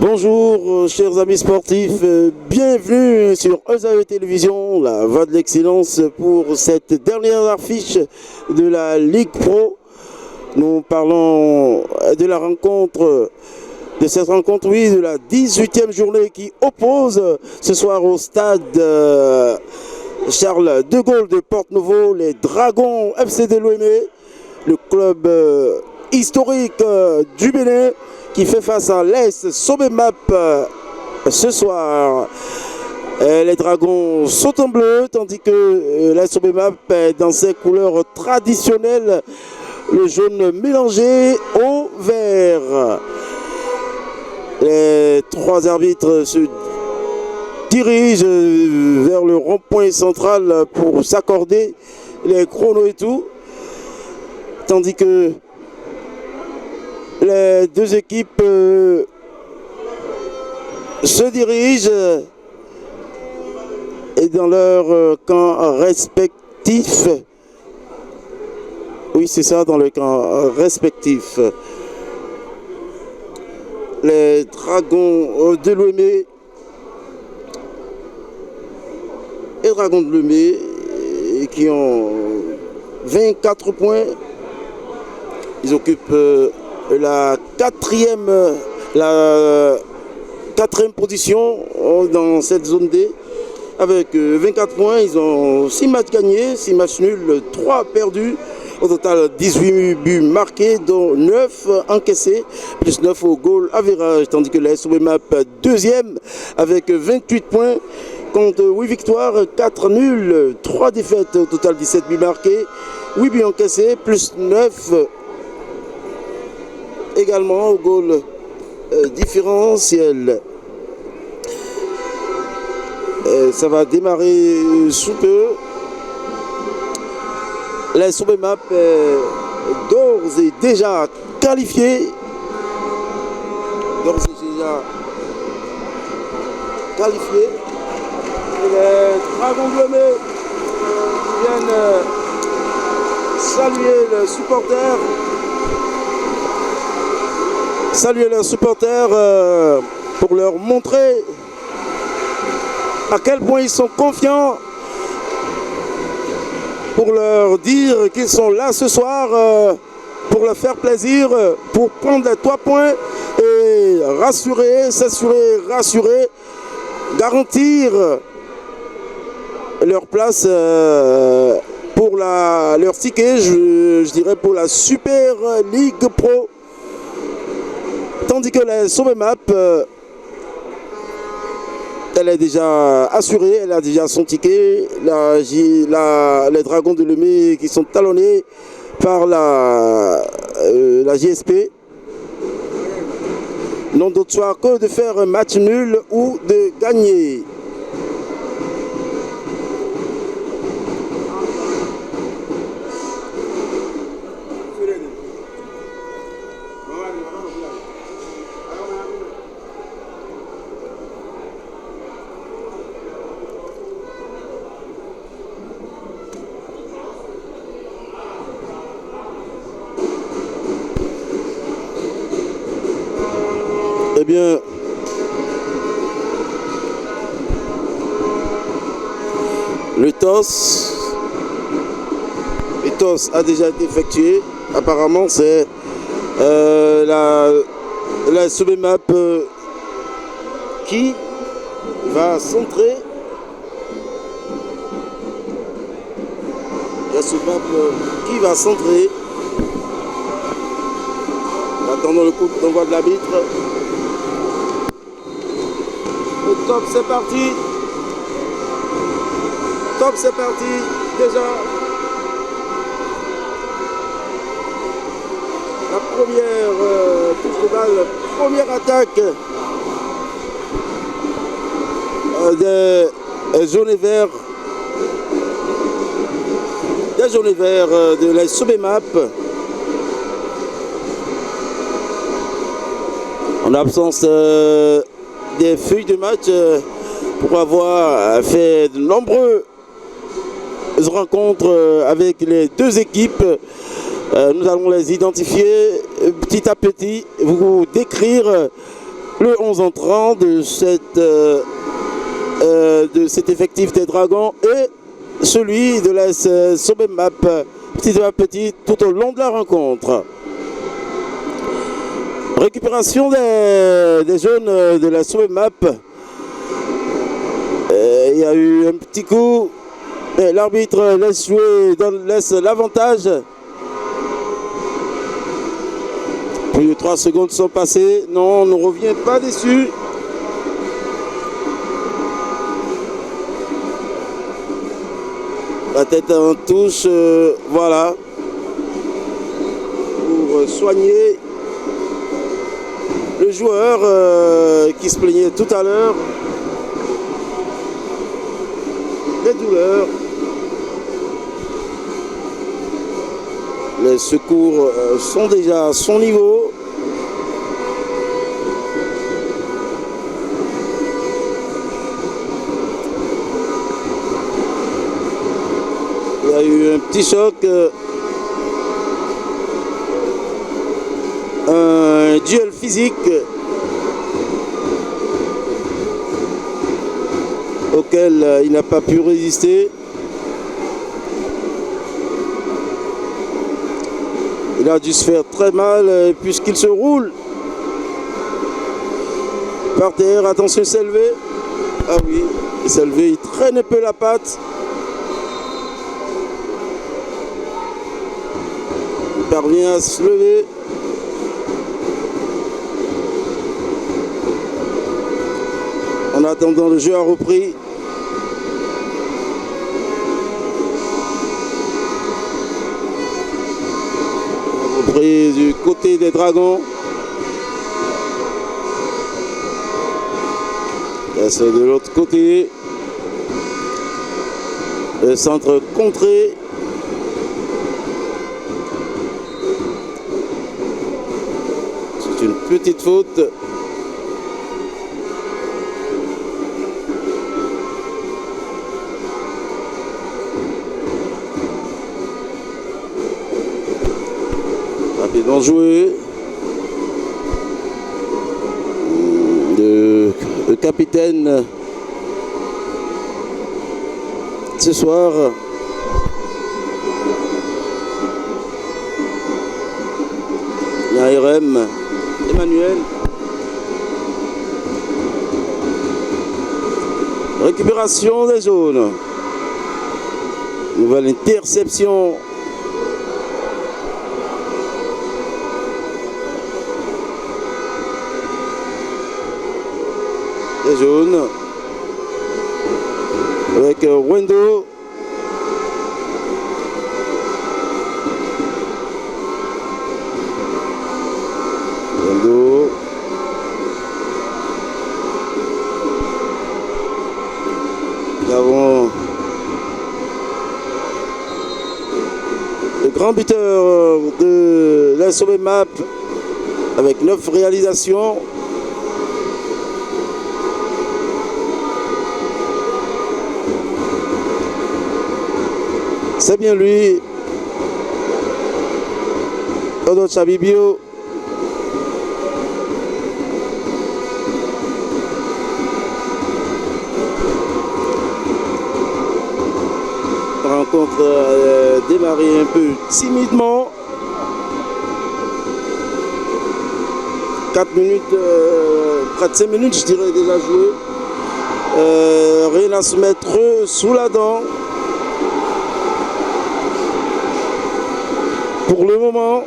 Bonjour chers amis sportifs, bienvenue sur ESAE Télévision, la voix de l'excellence pour cette dernière affiche de la Ligue Pro. Nous parlons de la rencontre, de cette rencontre, oui, de la 18e journée qui oppose ce soir au stade Charles de Gaulle de Porte-Nouveau les Dragons FC de Lomé, le club historique du Bénin, qui fait face à l'AS Sobemap ce soir. Les Dragons sont en bleu, tandis que l'AS Sobemap est dans ses couleurs traditionnelles, le jaune mélangé au vert. Les trois arbitres se dirigent vers le rond-point central pour s'accorder les chronos et tout, tandis que les deux équipes se dirigent et dans leur camp respectif. Oui, c'est ça, dans le camp respectif. Les Dragons de Lomé et Dragons de Lomé qui ont 24 points. Ils occupent la quatrième position dans cette zone D avec 24 points. Ils ont 6 matchs gagnés, 6 matchs nuls, 3 perdus. Au total 18 buts marqués, dont 9 encaissés, plus 9 au goal average, tandis que l'AS Sobemap deuxième avec 28 points, compte 8 victoires, 4 nuls, 3 défaites, au total 17 buts marqués, 8 buts encaissés, plus 9 également au goal différentiel. Ça va démarrer sous peu. La Sobemap est d'ores et déjà qualifiée. D'ores et déjà qualifiée. Et les Dragons de Lomé viennent saluer les supporters. Saluer leurs supporters pour leur montrer à quel point ils sont confiants, pour leur dire qu'ils sont là ce soir pour leur faire plaisir, pour prendre les 3 points et rassurer, s'assurer, rassurer, garantir leur place pour leur ticket, je dirais pour la Super Ligue Pro. Tandis que la Sobemap, elle est déjà assurée, elle a déjà son ticket. Les Dragons de Lomé qui sont talonnés par la JSP n'ont d'autre choix que de faire un match nul ou de gagner. Eh bien, le toss a déjà été effectué. Apparemment, c'est la Sobemap qui va centrer. La Sobemap qui va centrer. Attendons le coup d'envoi de l'arbitre. Top, c'est parti. Top, c'est parti. Déjà, la première touche de balle, première attaque des jaunes et verts. Des jaunes et verts de la Sobemap. En absence des feuilles de match pour avoir fait de nombreuses rencontres avec les deux équipes. Nous allons les identifier petit à petit, vous décrire le 11 entrant de cet effectif des Dragons et celui de la Sobemap, petit à petit, tout au long de la rencontre. Récupération des jaunes de la Sobemap. Il y a eu un petit coup. L'arbitre laisse jouer, laisse l'avantage. Plus de 3 secondes sont passées. Non, on ne revient pas dessus. La tête en touche, voilà. Pour soigner le joueur qui se plaignait tout à l'heure des douleurs. Les secours sont déjà à son niveau. Il y a eu un petit choc, un duel physique auquel il n'a pas pu résister. Il a dû se faire très mal puisqu'il se roule par terre. Attention, il s'est levé. Ah oui, il s'est levé, il traîne un peu la patte. Il parvient à se lever. En attendant, le jeu a repris. Du côté des Dragons. Et c'est de l'autre côté. Le centre contré. C'est une petite faute. Rapidement joué. Le capitaine ce soir. l'ARM Emmanuel. Récupération des zones. Nouvelle interception. Des jaunes. Avec Wendo. Wendo. Nous avons le grand buteur de la Sobemap avec 9 réalisations. C'est bien lui, Odo Chabibio. La rencontre a démarré un peu timidement. 4 minutes, près de 5 minutes, je dirais, déjà joué. Rien à se mettre sous la dent. Pour le moment,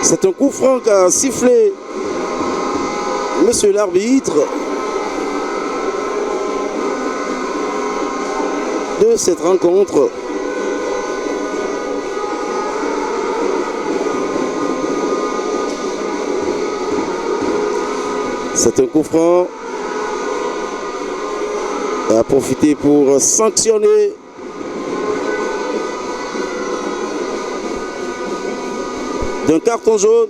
c'est un coup franc qu'a sifflé monsieur l'arbitre de cette rencontre. C'est un coup franc. A profité pour sanctionner d'un carton jaune.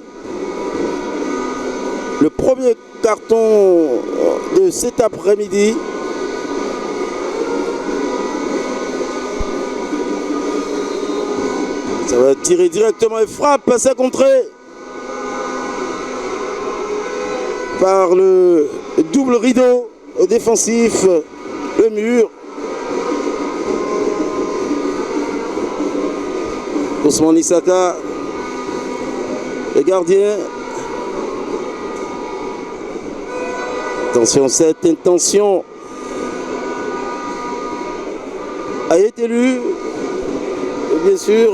Le premier carton de cet après-midi. Ça va tirer directement et frappe, c'est contré par le double rideau défensif, le mur. Ousmane Issaka, le gardien. Attention, cette intention a été lue. Et bien sûr,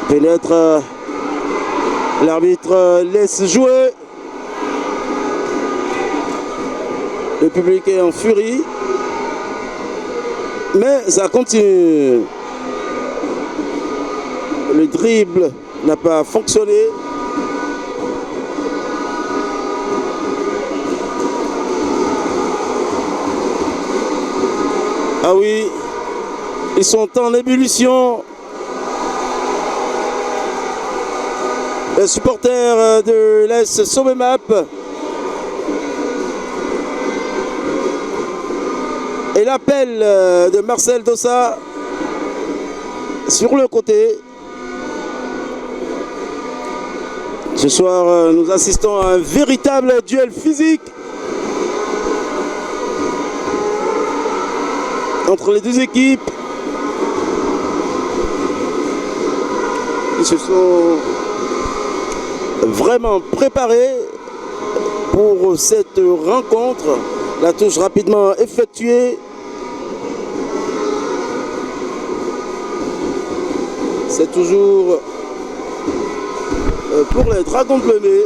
pénètre, l'arbitre laisse jouer. Le public est en furie. Mais ça continue. Le dribble n'a pas fonctionné. Ah oui, ils sont en ébullition. Les supporters de l'AS Sobemap. Et l'appel de Marcel Dossa sur le côté. Ce soir, nous assistons à un véritable duel physique entre les deux équipes. Ils se sont vraiment préparés pour cette rencontre. La touche rapidement effectuée. C'est toujours pour les Dragons Bleus.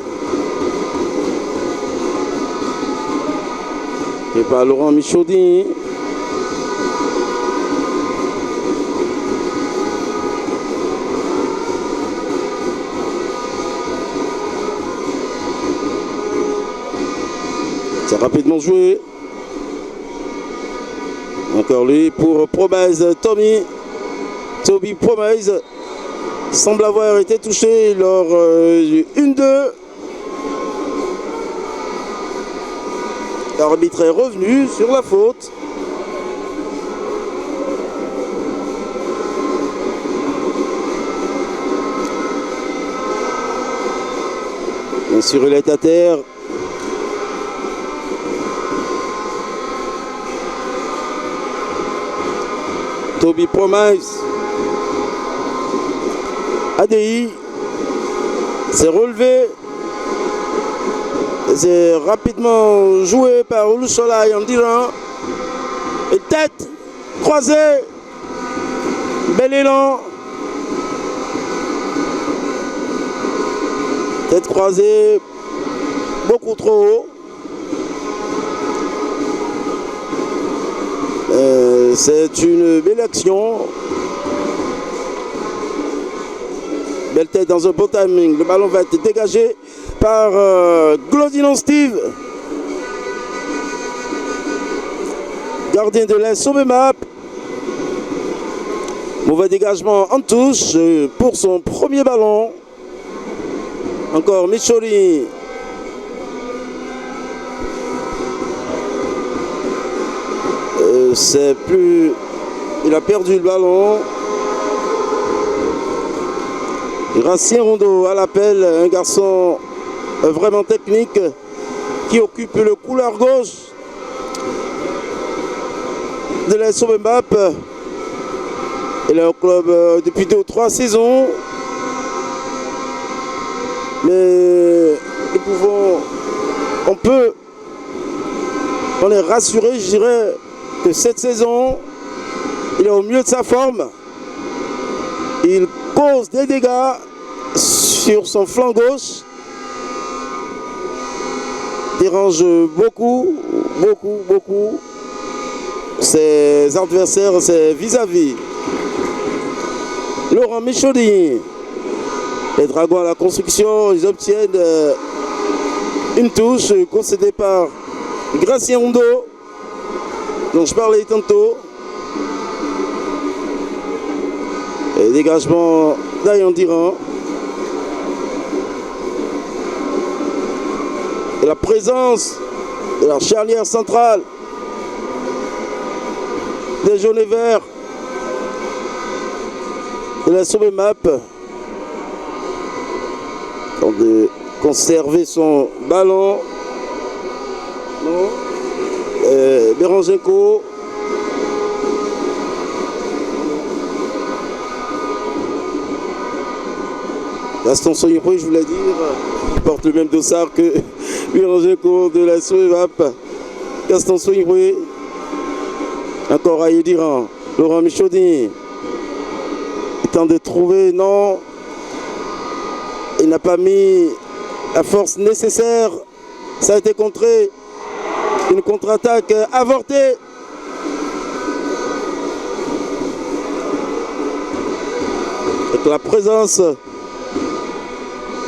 Et par Laurent Michaudin. C'est rapidement joué. Encore lui pour Promise Toby Promise semble avoir été touché lors du 1-2. L'arbitre est revenu sur la faute. Bien sûr, il est à terre. Toby Promise. ADI s'est relevé. C'est rapidement joué par Olusola en dirant. Et tête croisée. Bel élan. Tête croisée. Beaucoup trop haut. C'est une belle action. Belle tête dans un bon timing. Le ballon va être dégagé par Glodinon Steve. Gardien de l'AS Sobemap. Mauvais dégagement en touche pour son premier ballon. Encore Micholi. C'est plus... Il a perdu le ballon. Gracien Rondeau à l'appel, un garçon vraiment technique qui occupe le couloir gauche de l'AS Sobemap. Il est au club depuis 2 ou 3 saisons. Mais on est rassuré, je dirais, que cette saison, il est au mieux de sa forme. Il cause des dégâts sur son flanc gauche. Dérange beaucoup ses adversaires, ses vis-à-vis. Laurent Michaudin. Les Dragons à la construction, ils obtiennent une touche concédée par Gracien Rondeau, dont je parlais tantôt. Et dégagement d'Ayan Diran. Et la présence de la charnière centrale des jaunes et verts de la Sobemap. Tente de conserver son ballon. Non. Berangenko. Gaston Soyepoué, je voulais dire, il porte le même dossard que Berangenko de la Sobemap. Gaston Soyepoué. Encore à Yediran. Laurent Michaudin. Il tente de trouver, non. Il n'a pas mis la force nécessaire. Ça a été contré. Une contre-attaque avortée. Avec la présence.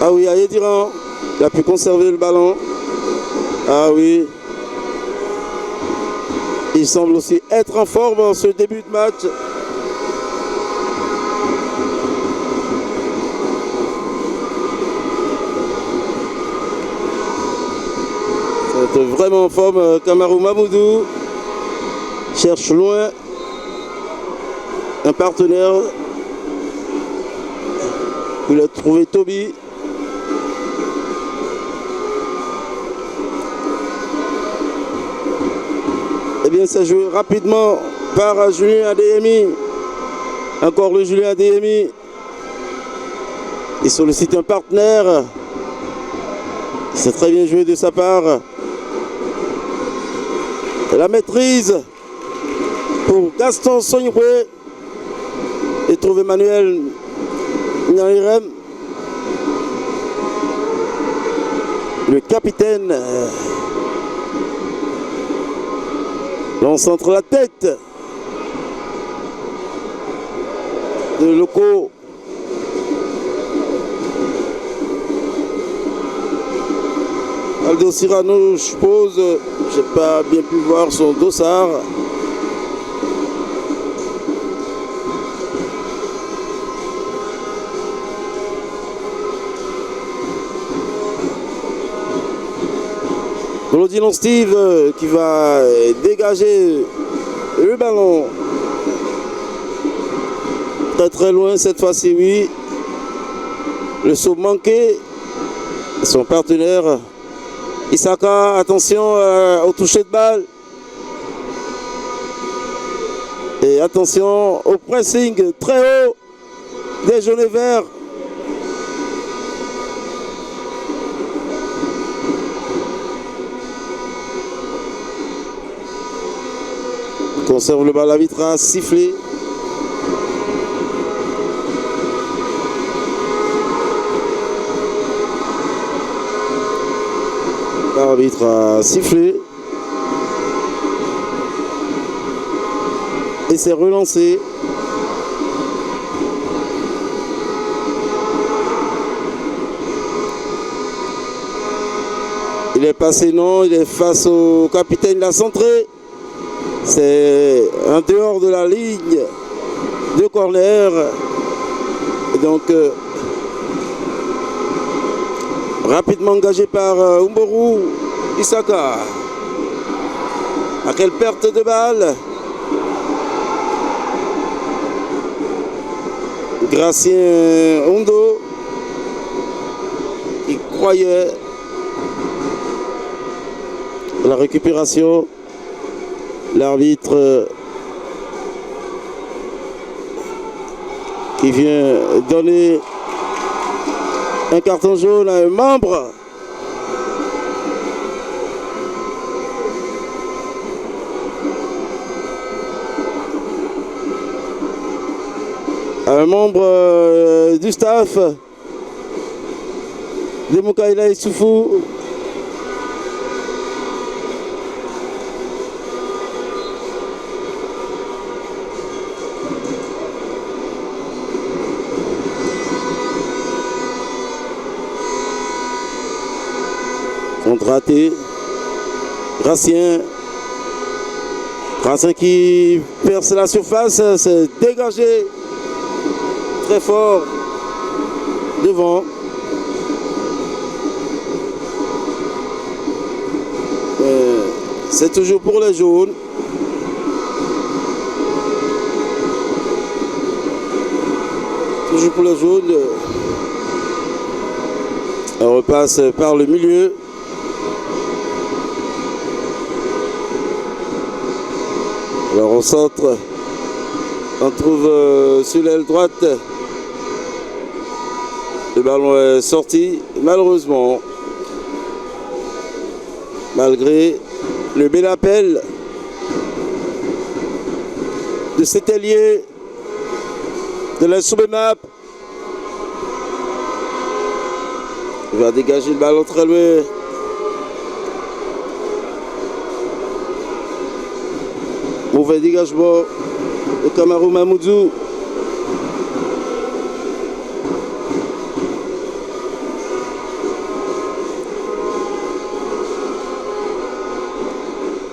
Ah oui, à Yediran. Il a pu conserver le ballon. Ah oui. Il semble aussi être en forme en ce début de match. C'est vraiment en forme. Kamarou Mamoudou cherche loin un partenaire. Il a trouvé Toby. Eh bien, ça joue rapidement par Julien Adeyemi. Encore le Julien Adeyemi. Il sollicite un partenaire. C'est très bien joué de sa part. La maîtrise pour Gaston Sognoué. Et trouve Emmanuel Nyairem. Le capitaine. Lance entre la tête de Loco. Aldo Cyrano, je suppose, je n'ai pas bien pu voir son dossard. Claudine Steve qui va dégager le ballon. Très très loin cette fois-ci, oui. Le saut manqué. Son partenaire Isaka, attention au toucher de balle. Et attention au pressing très haut des jaunes et verts. Conserve le ballon, l'arbitre a sifflé. L'arbitre a sifflé. Et c'est relancé. Il est passé, non, il est face au capitaine, il a centré. C'est en dehors de la ligne de corner. Et donc, rapidement engagé par Umboru Isaka. À quelle perte de balle. Gracien Hondo qui croyait à la récupération. L'arbitre qui vient donner un carton jaune à un membre. Un membre du staff de Moukaïla Issoufou. Raté. Gracien qui perce la surface, c'est dégagé très fort devant. C'est toujours pour les jaunes. Toujours pour le jaune. On repasse par le milieu. Alors au centre, on trouve sur l'aile droite. Le ballon est sorti, malheureusement. Malgré le bel appel de cet ailier de la Soubemap. Il va dégager le ballon très loin. Mauvais dégagement de Kamaru Mamoudou.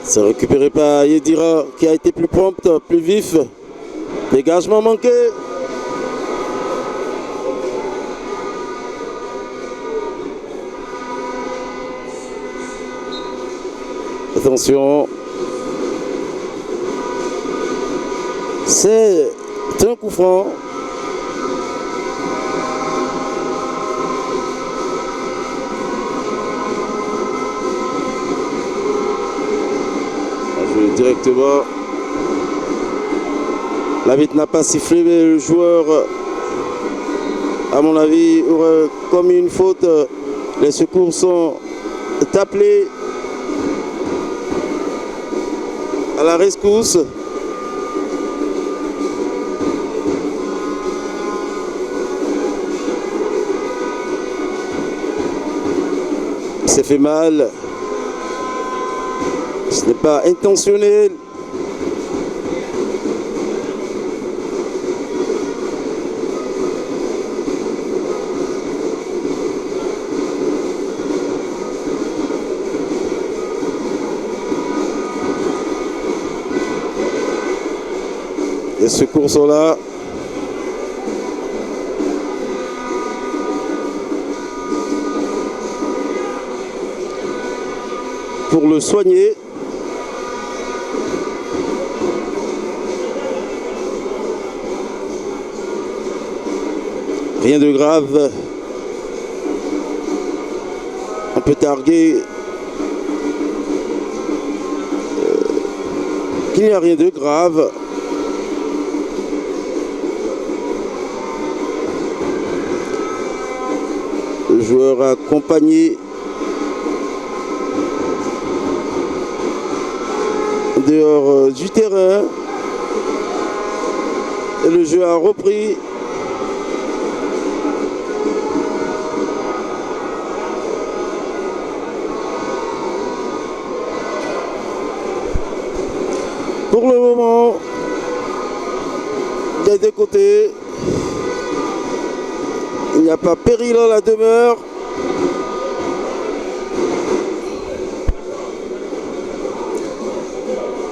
C'est récupéré par Yedira qui a été plus prompt, plus vif. Dégagement manqué. Attention. C'est un coup franc. Directement. L'arbitre n'a pas sifflé, mais le joueur, à mon avis, aurait commis une faute. Les secours sont appelés à la rescousse. Il s'est fait mal. Ce n'est pas intentionnel. Les secours sont là. Pour le soigner. Rien de grave. On peut targuer qu'il n'y a rien de grave. Le joueur accompagné dehors du terrain. Et le jeu a repris. Pour le moment, des deux côtés, il n'y a pas péril à la demeure.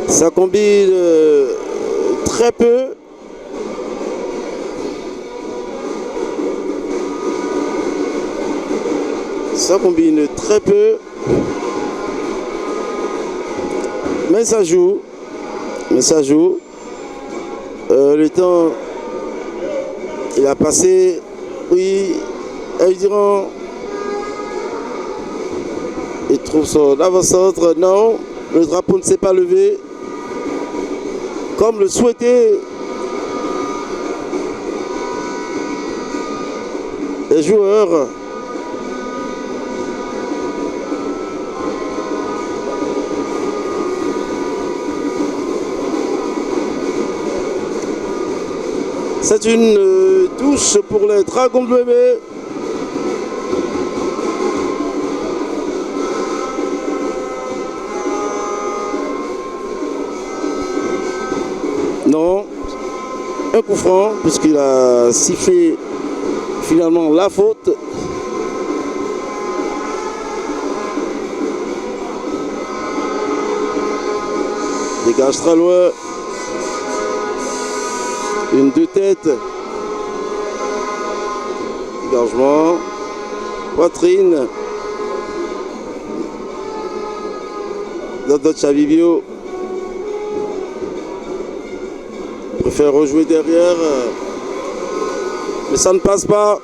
Ça combine très peu. Ça combine très peu. Mais ça joue. Mais ça joue. Le temps, il a passé, oui, ils diront, il trouve son avant-centre, non, le drapeau ne s'est pas levé, comme le souhaitait les joueurs. C'est une touche pour les Dragons de Louémé. Non, un coup franc puisqu'il a sifflé finalement la faute. Dégage très loin. Une deux têtes. Dégagement. Poitrine. Notre Chavibio préfère rejouer derrière. Mais ça ne passe pas.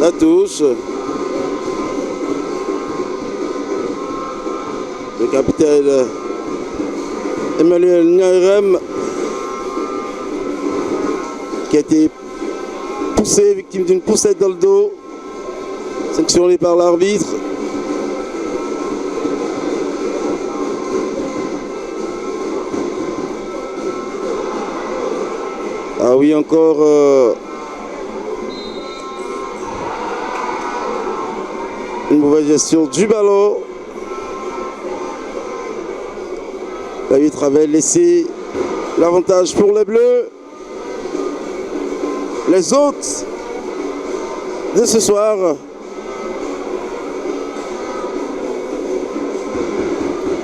La touche. Le capitaine Emmanuel Nyarem qui a été poussé, victime d'une poussette dans le dos, sanctionné par l'arbitre. Ah oui, encore une mauvaise gestion du ballon. L'arbitre avait laissé l'avantage pour les Bleus. Les hôtes de ce soir.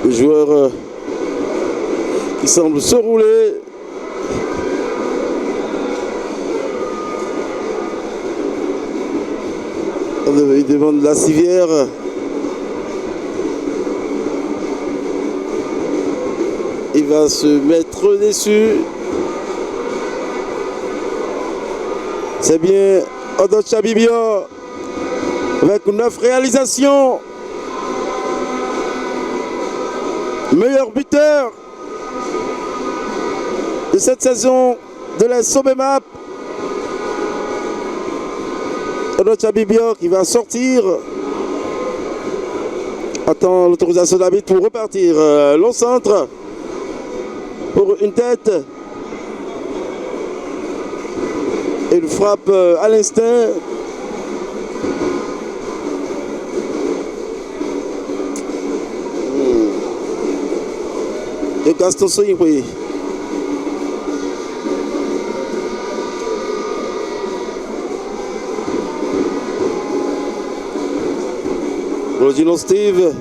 Le joueur qui semble se rouler. Il demande la civière. Il va se mettre dessus. C'est bien Odocha Bibio avec 9 réalisations. Meilleur buteur de cette saison de la Sobemap. Odocha Bibio qui va sortir. Attend l'autorisation d'arbitre pour repartir. Long centre pour une tête. Et une frappe à l'instinct. De Gaston Soyipri. Rodino Steve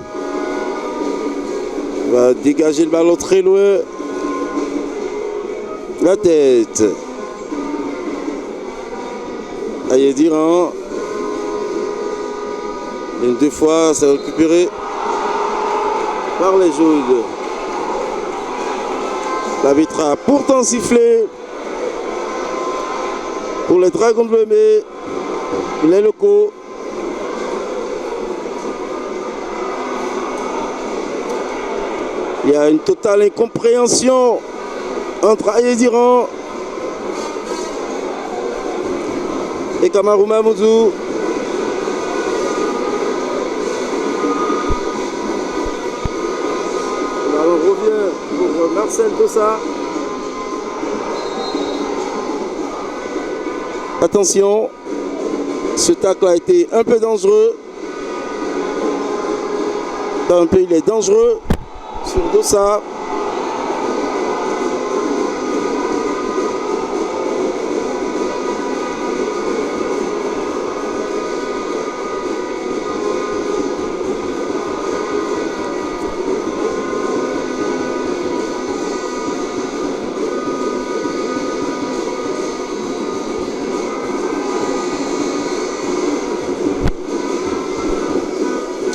va dégager le ballon très loin. La tête. Aïe Diran. Une deux fois, c'est récupéré par les jaunes. L'arbitre a pourtant sifflé pour les Dragons Bleus, mais les locaux. Il y a une totale incompréhension entre Aïe-Diran et Kamarou Mamoudou. On revient pour Marcel Dossa. Attention, ce tacle a été un peu dangereux. Un peu, il est dangereux sur Dossa.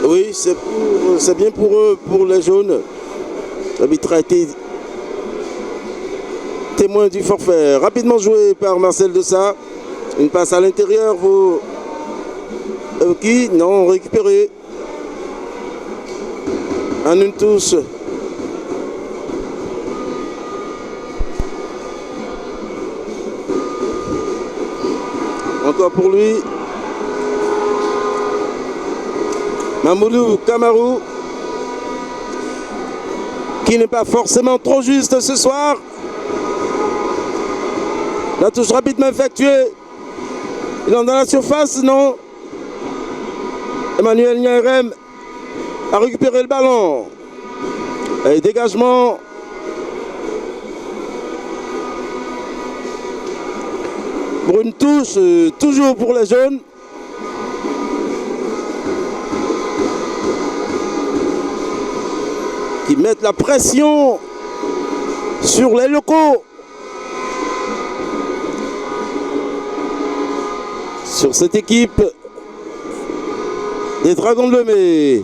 Oui, c'est bien pour eux, pour les jaunes. L'arbitre a été témoin du forfait. Rapidement joué par Marcel Dossa. Une passe à l'intérieur. Qui non, récupéré. En une touche. Encore pour lui. Mamoudou Kamarou, qui n'est pas forcément trop juste ce soir. La touche rapidement effectuée. Il est dans la surface, non. Emmanuel Nyarem a récupéré le ballon. Et dégagement. Pour une touche, toujours pour les jaunes. Qui mettent la pression sur les locaux. Sur cette équipe des Dragons de Lemay.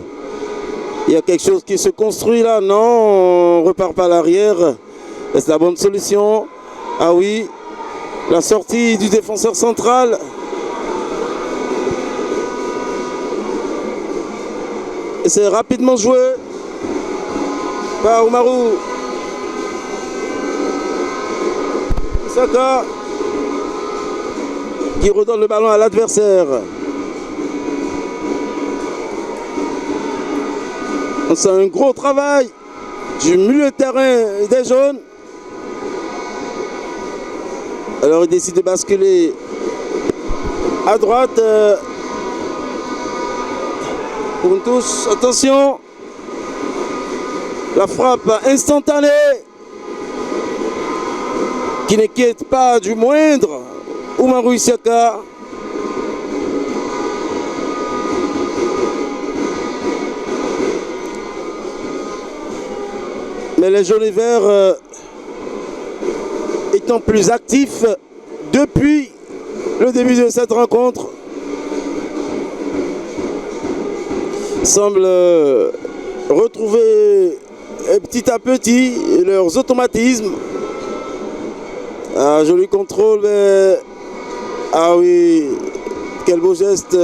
Il y a quelque chose qui se construit là, non, on repart pas à l'arrière. C'est la bonne solution. Ah oui, la sortie du défenseur central. Et c'est rapidement joué par Oumarou. Saka qui redonne le ballon à l'adversaire. C'est un gros travail du milieu de terrain des jaunes. Alors il décide de basculer à droite pour une touche. Attention, la frappe instantanée qui n'inquiète pas du moindre Oumarou Isiaka. Mais les jaunes et verts étant plus actifs depuis le début de cette rencontre semblent retrouver petit à petit leurs automatismes. Ah, joli contrôle, mais... Ah oui, quel beau geste.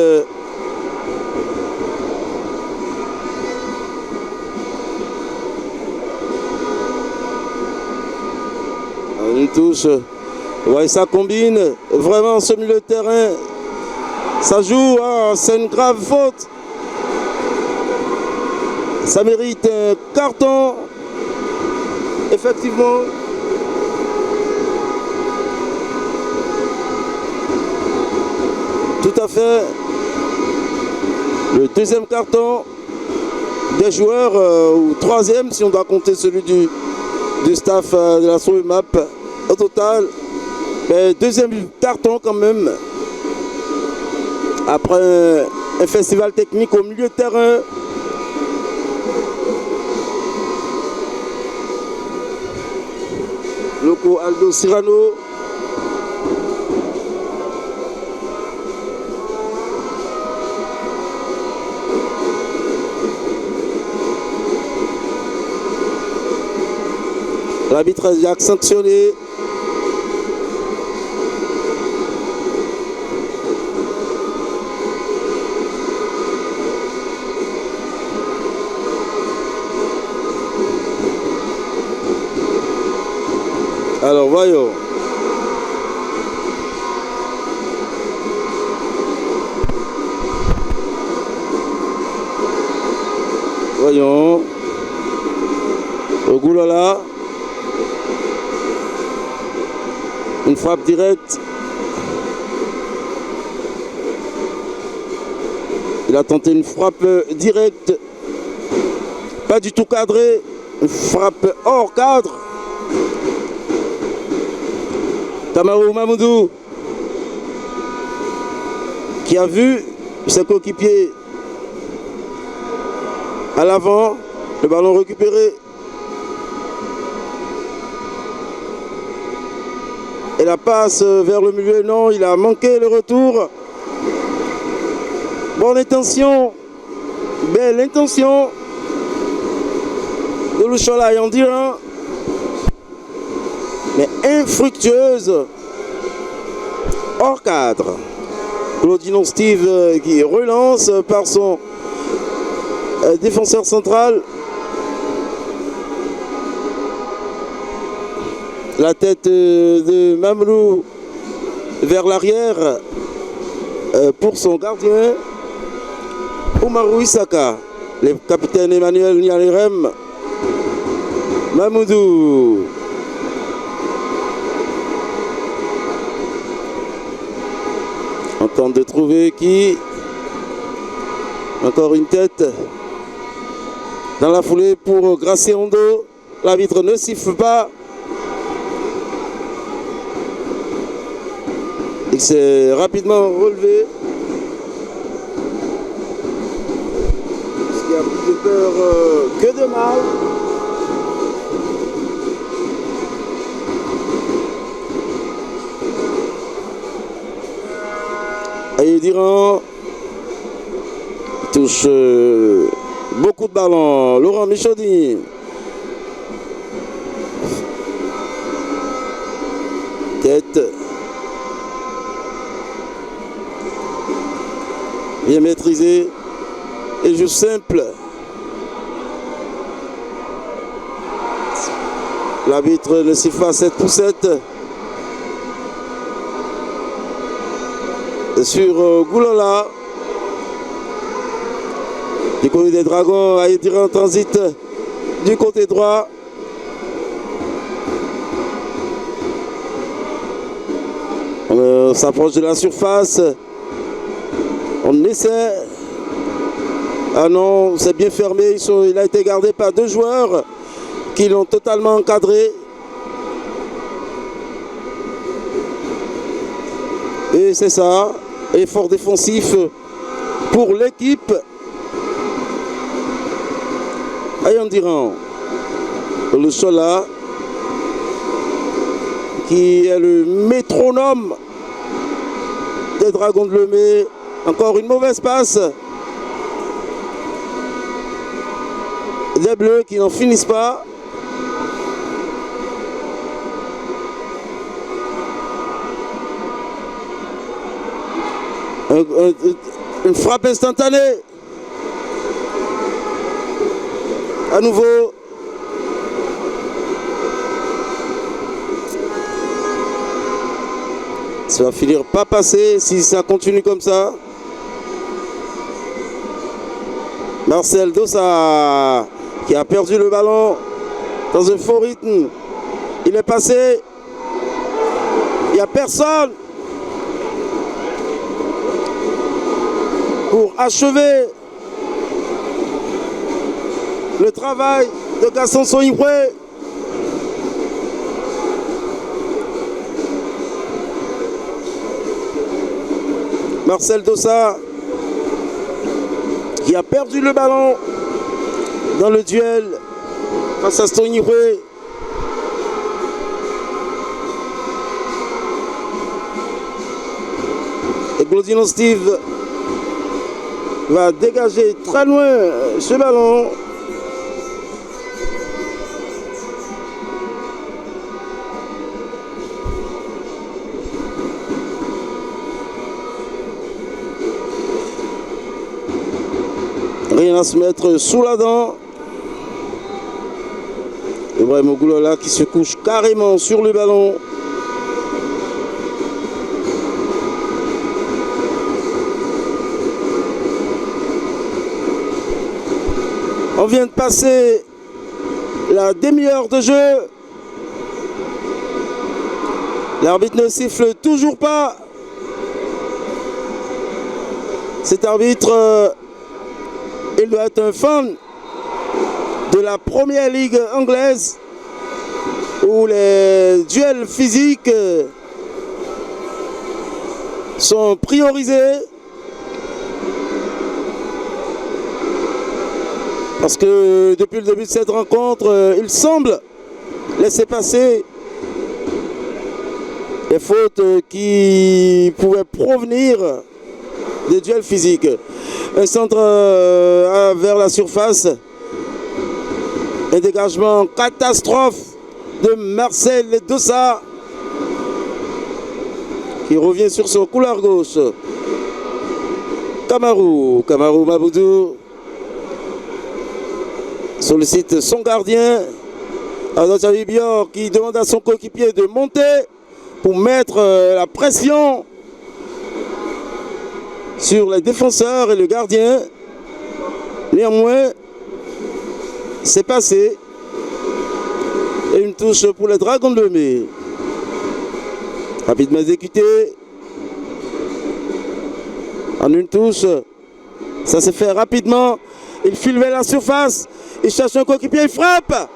Une touche. Ouais, ça combine vraiment ce milieu de terrain. Ça joue, hein, c'est une grave faute. Ça mérite un carton. Effectivement. Tout à fait. Le deuxième carton des joueurs, ou troisième si on doit compter celui du staff de la Soumap. Au total, mais deuxième carton quand même. Après un festival technique au milieu de terrain. Loco Aldo Cyrano. L'arbitre a sanctionné. Alors voyons. Voyons. Ogoulala. Une frappe directe. Il a tenté une frappe directe. Pas du tout cadrée. Une frappe hors cadre. Tamarou Mamoudou qui a vu ses coéquipiers à l'avant, le ballon récupéré et la passe vers le milieu, non, il a manqué le retour. Bonne intention, belle intention de Louchola et Andiran, mais infructueuse, hors cadre. Claudino Steve qui relance par son défenseur central. La tête de Mamelou vers l'arrière pour son gardien Oumarou Isiaka. Le capitaine Emmanuel Nialirem. Mamoudou. On tente de trouver qui. Encore une tête dans la foulée pour Graciando. L'arbitre ne siffle pas. Il s'est rapidement relevé. Parce qu'il y a plus de peur que de mal. Aïe Diran touche Beaucoup de ballons. Laurent Michaudin. Tête. Bien maîtrisé. Et jeu simple. L'arbitre ne siffle pas 7 poussettes. Sur Goulola. Du côté des Dragons, à tirer en transit du côté droit. On s'approche de la surface. On essaie. Ah non, c'est bien fermé. Il a été gardé par 2 joueurs qui l'ont totalement encadré. Et c'est ça, effort défensif pour l'équipe. Ayandiran, le Chola, qui est le métronome des Dragons de Lemay. Encore une mauvaise passe. Des Bleus qui n'en finissent pas. Une frappe instantanée. À nouveau. Ça va finir pas passer si ça continue comme ça. Marcel Dossa qui a perdu le ballon dans un faux rythme. Il est passé. Il n'y a personne pour achever le travail de Gaston Soibré. Marcel Dossa qui a perdu le ballon dans le duel face à Soibré. Et Glodino Steve va dégager très loin ce ballon. Rien à se mettre sous la dent. Ibrahim Goulola qui se couche carrément sur le ballon. On vient de passer la demi-heure de jeu. L'arbitre ne siffle toujours pas. Cet arbitre, il doit être un fan de la première ligue anglaise où les duels physiques sont priorisés. Parce que depuis le début de cette rencontre, il semble laisser passer les fautes qui pouvaient provenir des duels physiques. Un centre vers la surface. Un dégagement catastrophe de Marcel Dossa qui revient sur son couloir gauche. Kamarou Maboudou sollicite son gardien. Adotchavi Bior qui demande à son coéquipier de monter pour mettre la pression sur les défenseurs et le gardien. Néanmoins, c'est passé. Et une touche pour les Dragons de Lemay. Rapidement exécuté. En une touche. Ça s'est fait rapidement. Il file vers la surface. Il cherche un coéquipier. Il frappe.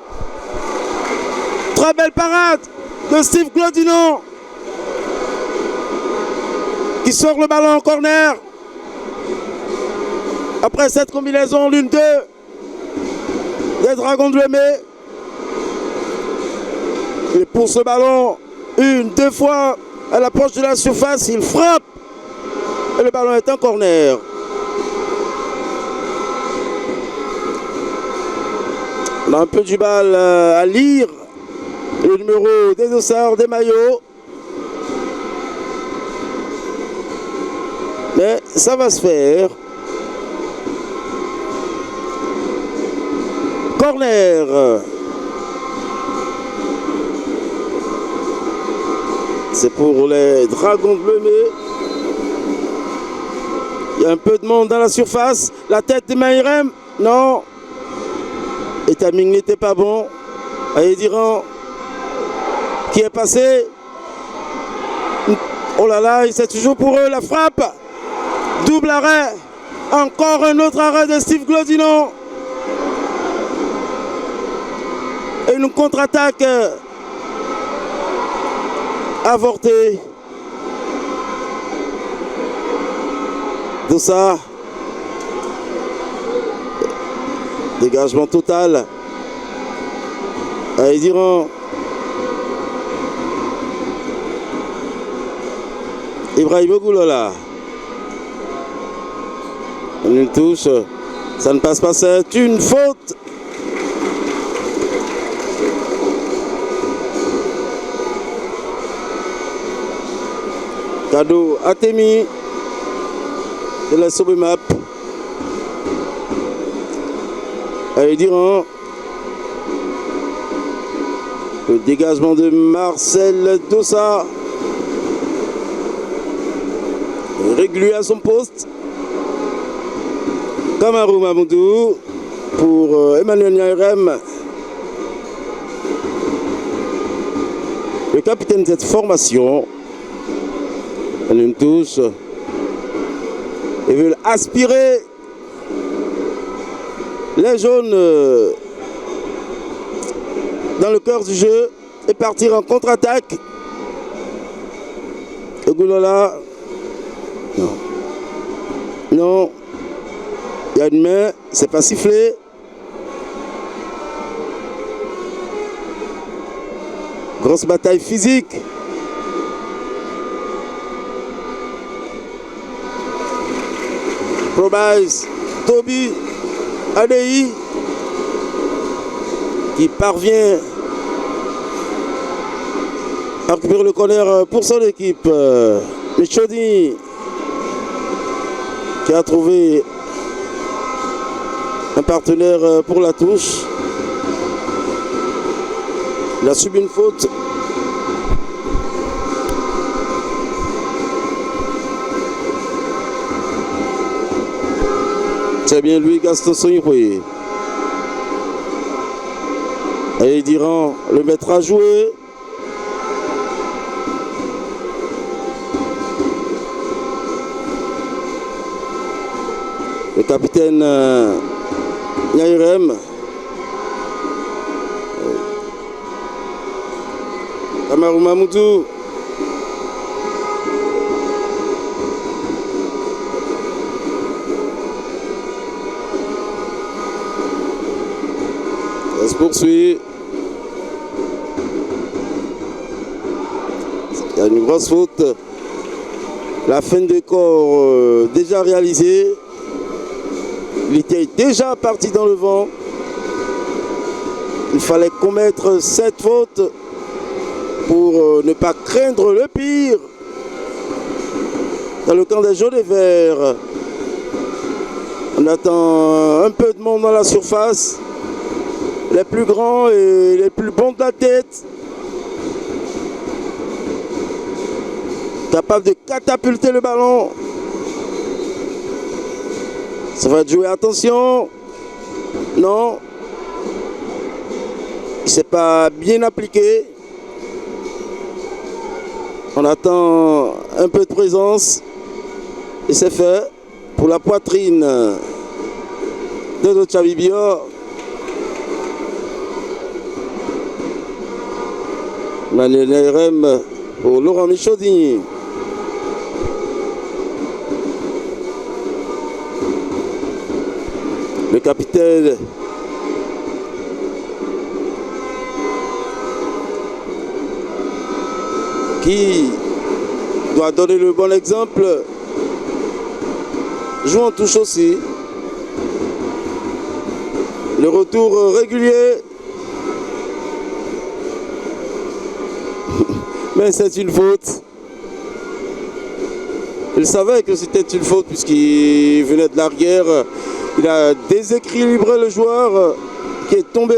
Très belle parade de Steve Glodino. Qui sort le ballon en corner. Après cette combinaison, l'une-deux des Dragons de Lemay. Il pousse le ballon deux fois à l'approche de la surface. Il frappe. Et le ballon est en corner. a un peu du mal à lire le numéro des dossards, des maillots. Mais ça va se faire. Corner. C'est pour les Dragons bleus. Il y a un peu de monde dans la surface. La tête de Maïrem. Non. Le timing n'était pas bon. Aïdiran qui est passé. Oh là là, c'est toujours pour eux la frappe. Double arrêt. Encore un autre arrêt de Steve Glodinon. Et une contre-attaque avortée. Dossard. Dégagement total. Aïdiran. Ibrahim Goulola. Une touche. Ça ne passe pas, c'est une faute. Cadeau Atemi de la Sobemap. Aïdiran. Le dégagement de Marcel Dossard. Réglé à son poste. Kamarou Mamoudou pour Emmanuel Niairem. Le capitaine de cette formation. Une touche. Ils veulent aspirer les jaunes dans le cœur du jeu et partir en contre-attaque. Goulola. Non. Non. Il y a une main, c'est pas sifflé. Grosse bataille physique. Promise, Toby Adei qui parvient à récupérer le corner pour son équipe. Michodi qui a trouvé un partenaire pour la touche. Il a subi une faute. C'est bien lui, Gaston Soyoué. Et Diran le mettre à jouer. Le capitaine Niairem. Kamarou Mamoudou. Ça se poursuit. Il y a une grosse faute. La fin de corps déjà réalisée. Il était déjà parti dans le vent. Il fallait commettre cette faute pour ne pas craindre le pire. Dans le camp des jaunes et verts, on attend un peu de monde dans la surface. Les plus grands et les plus bons de la tête. Capable de catapulter le ballon. Ça va jouer, attention. Non. Il ne s'est pas bien appliqué. On attend un peu de présence. Et c'est fait pour la poitrine de Dochabibio. Manuel Niairem pour Laurent Michaudin. Le capitaine qui doit donner le bon exemple joue en touche aussi. Le retour régulier Mais c'est une faute. Il savait que c'était une faute puisqu'il venait de l'arrière. Il a déséquilibré le joueur qui est tombé.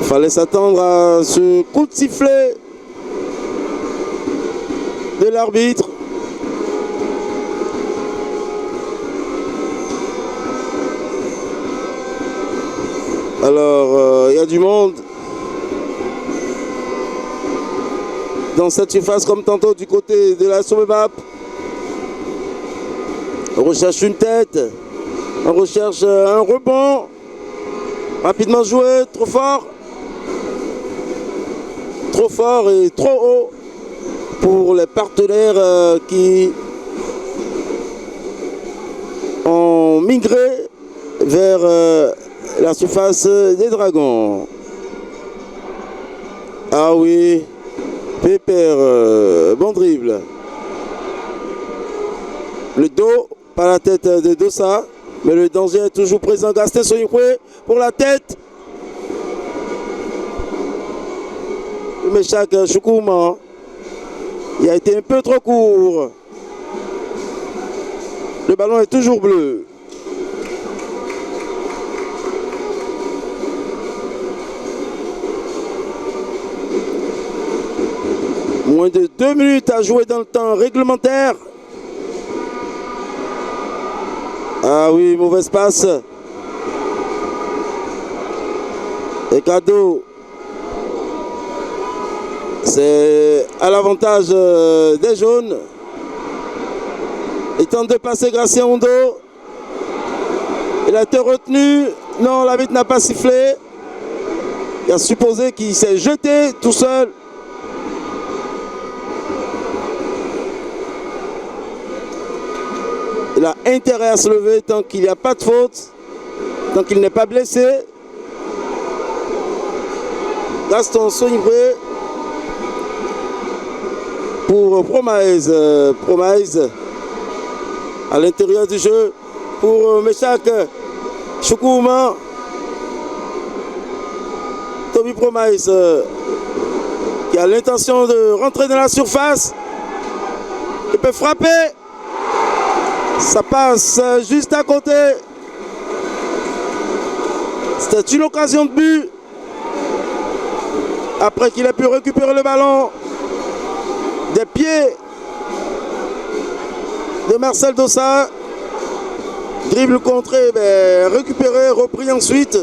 Il fallait s'attendre à ce coup de sifflet de l'arbitre. Alors, il y a du monde dans cette surface comme tantôt du côté de la Somebap. On recherche une tête, on recherche un rebond. Rapidement joué, trop fort et trop haut pour les partenaires qui ont migré vers la surface des Dragons. Ah oui, Pépère, bon dribble. Le dos, pas la tête de Dossa, mais le danger est toujours présent. Gaston Soyoué pour la tête. Le Meshak Choukouma, il a été un peu trop court. Le ballon est toujours bleu. Moins de 2 minutes à jouer dans le temps réglementaire. Ah oui, mauvaise passe. Et cadeau. C'est à l'avantage des jaunes. Il tente de passer Gracien Hondo. Il a été retenu. Non, l'arbitre n'a pas sifflé. Il a supposé qu'il s'est jeté tout seul. Il a intérêt à se lever tant qu'il n'y a pas de faute, tant qu'il n'est pas blessé. Gaston Soigné pour Promaïs. Promaïs à l'intérieur du jeu pour Meshak Choukouma. Toby Promaïs qui a l'intention de rentrer dans la surface. Il peut frapper. Ça passe juste à côté. C'était une occasion de but. Après qu'il ait pu récupérer le ballon des pieds de Marcel Dossa. Dribble contré, mais récupéré, repris ensuite.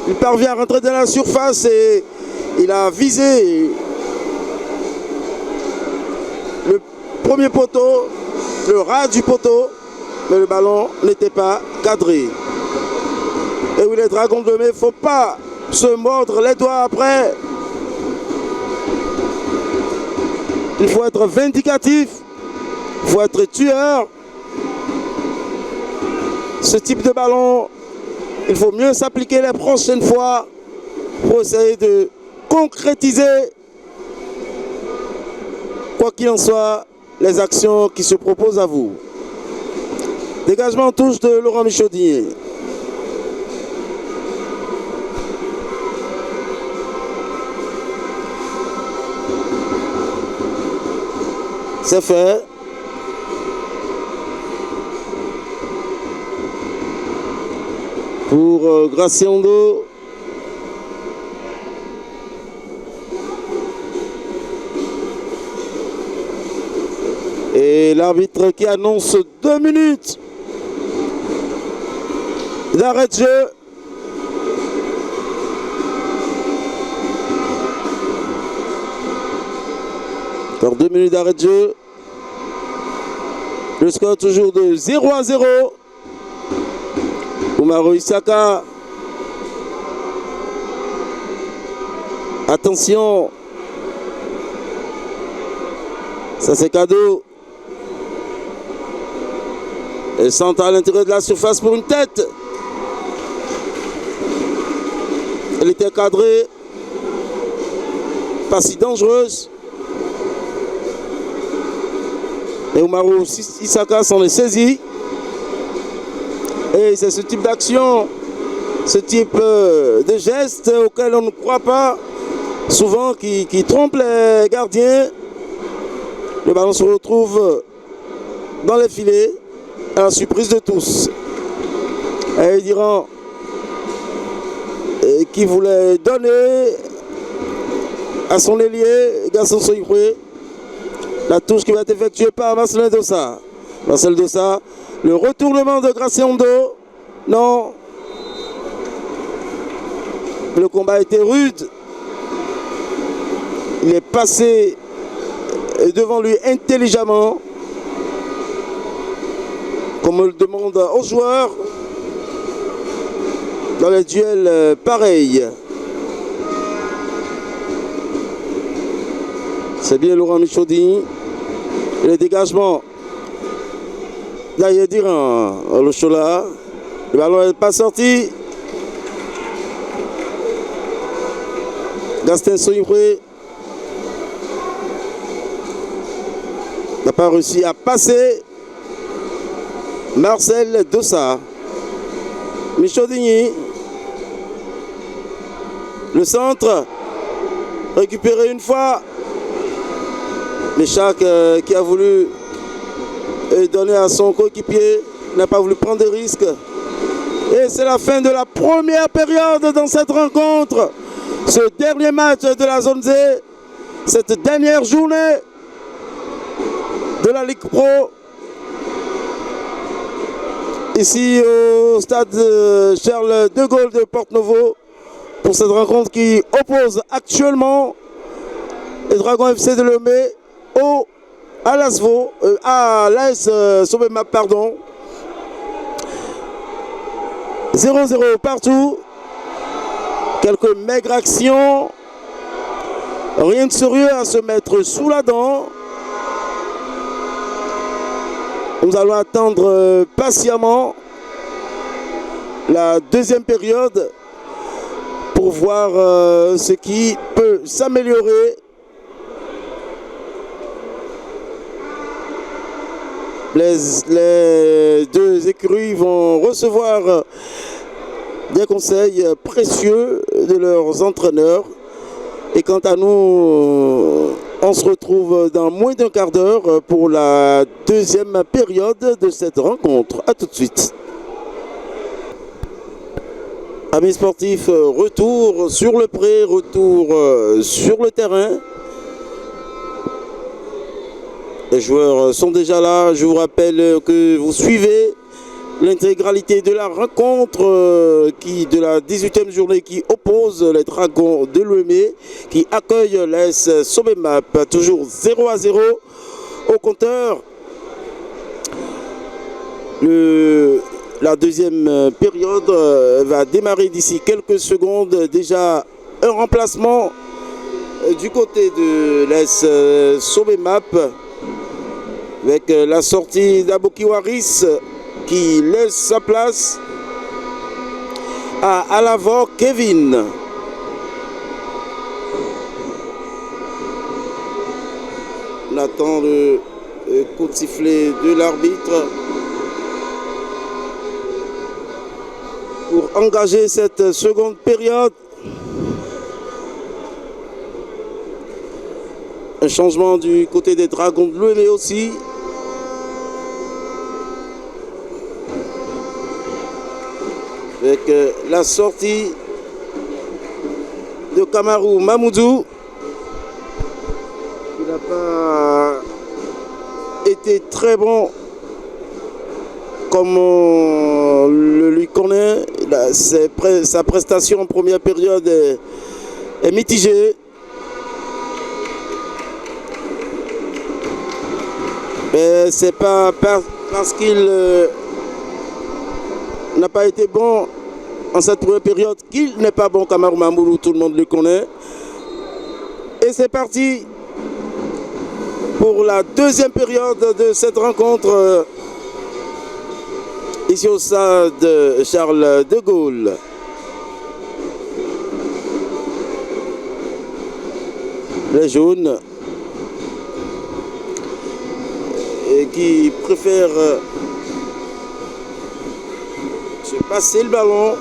Il parvient à rentrer dans la surface et il a visé le premier poteau, le ras du poteau, mais le ballon n'était pas cadré. Et oui, les Dragons de Mai, il ne faut pas se mordre les doigts après. Il faut être vindicatif, il faut être tueur. Ce type de ballon, il faut mieux s'appliquer les prochaines fois pour essayer de concrétiser, quoi qu'il en soit, les actions qui se proposent à vous. Dégagement en touche de Laurent Michaudier. C'est fait. Pour Graciando. Et l'arbitre qui annonce 2 minutes d'arrêt de jeu. Encore 2 minutes d'arrêt de jeu. Le score toujours de 0-0. Umaru Isaka. Attention. Ça c'est cadeau. Et centre à l'intérieur de la surface pour une tête. Elle était cadrée. Pas si dangereuse. Et Umaru Isaka s'en est saisi. Et c'est ce type d'action ce type de geste auquel on ne croit pas, souvent qui trompe les gardiens. Le ballon se retrouve dans les filets, à la surprise de tous. Et Diran qui voulait donner à son ailier, Gaston Soyoué, la touche qui va être effectuée par Marcel Dossa. Marcel Dossa, le retournement de Graciando. Non. Le combat a été rude. Il est passé devant lui intelligemment, comme on le demande aux joueurs dans les duels pareils. C'est bien Laurent Michaudin. Le dégagement d'Ayediran le Chola. Le ballon n'est pas sorti. Gaston Soyoué n'a pas réussi à passer. Marcel Dossa. Michaudini. Le centre. Récupéré une fois. Méchac qui a voulu donner à son coéquipier, n'a pas voulu prendre de risques. Et c'est la fin de la première période dans cette rencontre. Ce dernier match de la zone Z, cette dernière journée de la Ligue Pro. Ici au stade Charles de Gaulle de Porte-Novo pour cette rencontre qui oppose actuellement les Dragons FC de Lemay à l'ASVO, à l'AS Sobema, pardon. 0-0 partout. Quelques maigres actions. Rien de sérieux à se mettre sous la dent. Nous allons attendre patiemment la deuxième période pour voir ce qui peut s'améliorer. Les deux écuries vont recevoir des conseils précieux de leurs entraîneurs. Et quant à nous, on se retrouve dans moins d'un quart d'heure pour la deuxième période de cette rencontre. A tout de suite. Amis sportifs, retour sur le pré, retour sur le terrain. Les joueurs sont déjà là. Je vous rappelle que vous suivez l'intégralité de la rencontre de la 18e journée qui oppose les Dragons de Lemay qui accueille l'AS Sobemap. Toujours 0-0 au compteur. La deuxième période va démarrer d'ici quelques secondes. Déjà un remplacement du côté de l'AS Sobemap, avec la sortie d'Aboki Waris qui laisse sa place à Alavor Kevin. On attend le coup de sifflet de l'arbitre pour engager cette seconde période. Un changement du côté des Dragons de Lemay aussi. Avec la sortie de Kamarou Mamoudou, qui n'a pas été très bon comme on le lui connaît. Sa prestation en première période est mitigée. Mais c'est pas parce qu'il n'a pas été bon en cette première période qu'il n'est pas bon. Kamarou Mamoudou, tout le monde le connaît. Et c'est parti pour la deuxième période de cette rencontre ici au stade Charles de Gaulle. Les jaunes qui préfèrent se passer le ballon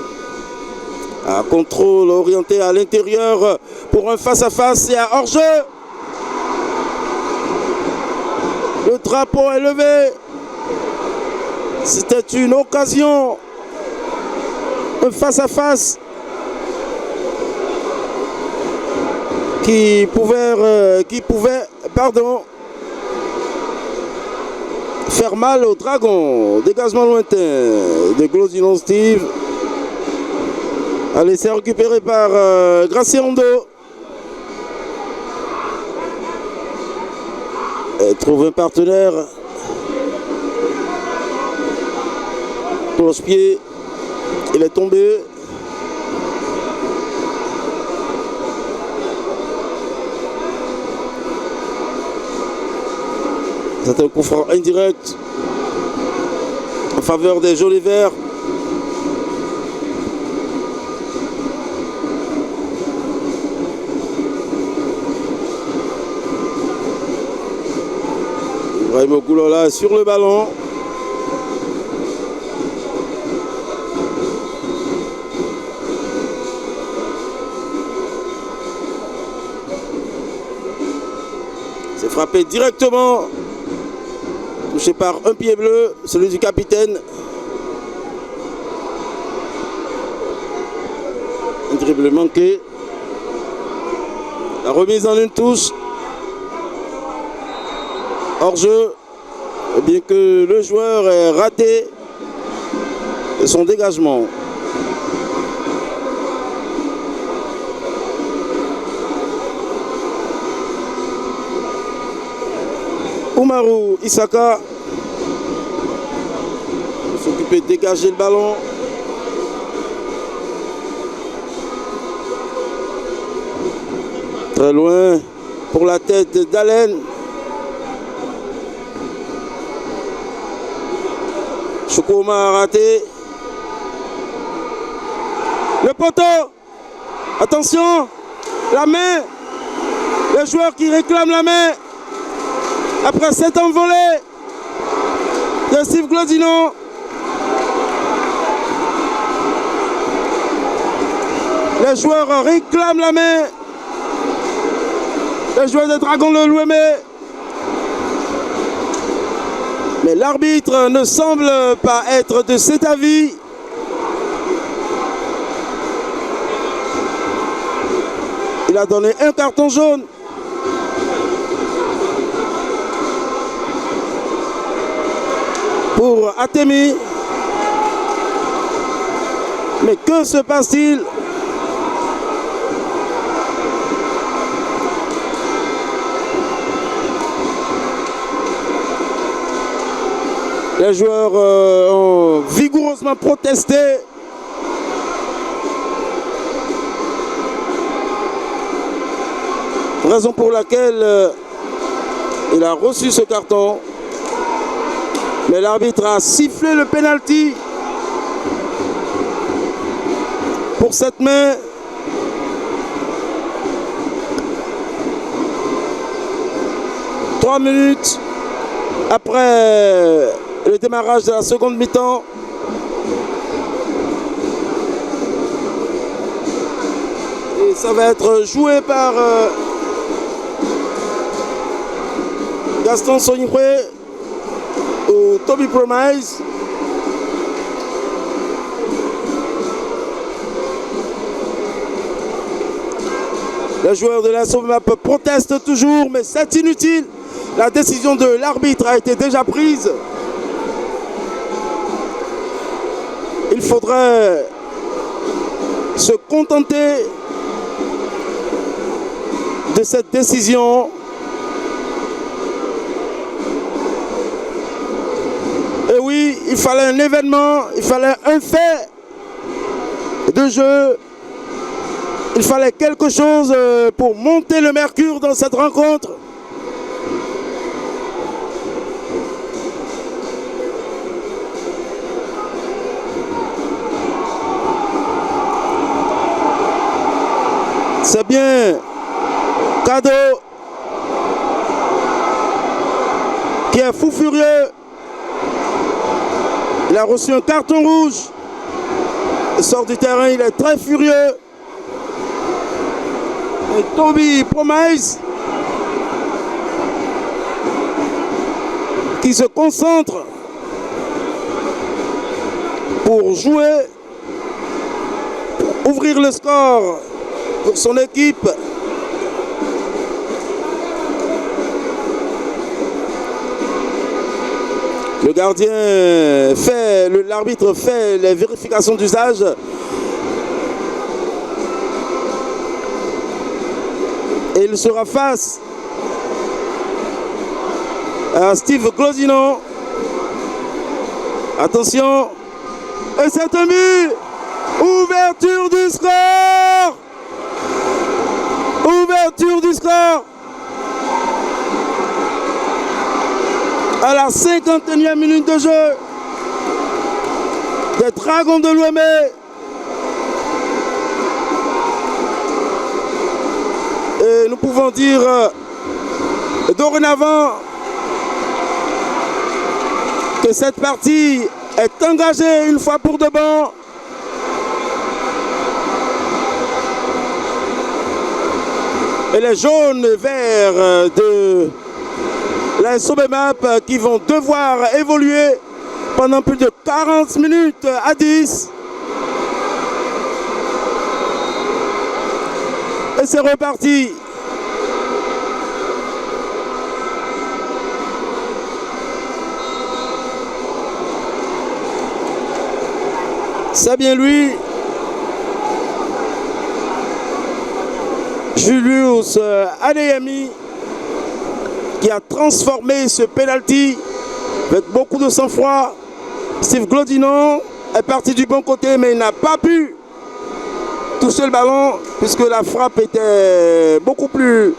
Un contrôle orienté à l'intérieur pour un face-à-face et à hors-jeu. Le drapeau est levé. C'était une occasion. Un face-à-face qui pouvait faire mal au Dragon. Dégagement lointain de Glodinon Steve. Allez, c'est récupéré par Graciando. Trouve un partenaire. Close-pied. Il est tombé. C'est un coup franc indirect en faveur des Jaunets Verts. Ibrahim Goulola sur le ballon. C'est frappé directement. Touché par un pied bleu, celui du capitaine. Un dribble manqué. La remise en une touche. Hors-jeu, bien que le joueur ait raté son dégagement. Oumarou Isaka s'occuper de dégager le ballon. Très loin pour la tête d'Allen. Choukouma a raté. Le poteau. Attention. La main. Le joueur qui réclame la main. Après cette envolée de Steve Glodinon. Le joueur réclame la main. Le joueur de Dragon de Louémé. Mais l'arbitre ne semble pas être de cet avis. Il a donné un carton jaune. Pour Atemi. Mais que se passe-t-il? Les joueurs ont vigoureusement protesté. Raison pour laquelle il a reçu ce carton. Mais l'arbitre a sifflé le penalty pour cette main. Trois minutes après le démarrage de la seconde mi-temps. Et ça va être joué par Gaston Soniré ou Toby Promise. Les joueurs de la Sauvemap protestent toujours, mais c'est inutile. La décision de l'arbitre a été déjà prise. Il faudrait se contenter de cette décision. Et oui, il fallait un événement, il fallait un fait de jeu. Il fallait quelque chose pour monter le mercure dans cette rencontre. C'est bien Cadeau qui est fou furieux. Il a reçu un carton rouge sort du terrain, il est très furieux. Et Toby Promise qui se concentre pour jouer, pour ouvrir le score pour son équipe. Le gardien fait, l'arbitre fait les vérifications d'usage. Et il sera face à Steve Glodino. Attention. Et c'est un but. Ouverture du score. Ouverture du score. À la 51e minute de jeu. Des Dragons de Lomé. Et nous pouvons dire dorénavant que cette partie est engagée une fois pour de bon. Et les jaunes verts de la SOBEMAP qui vont devoir évoluer pendant plus de 40 minutes à 10. Et c'est reparti. C'est bien lui. Julius Adeyemi qui a transformé ce penalty avec beaucoup de sang-froid. Steve Glodino est parti du bon côté mais il n'a pas pu toucher le ballon puisque la frappe était beaucoup plus...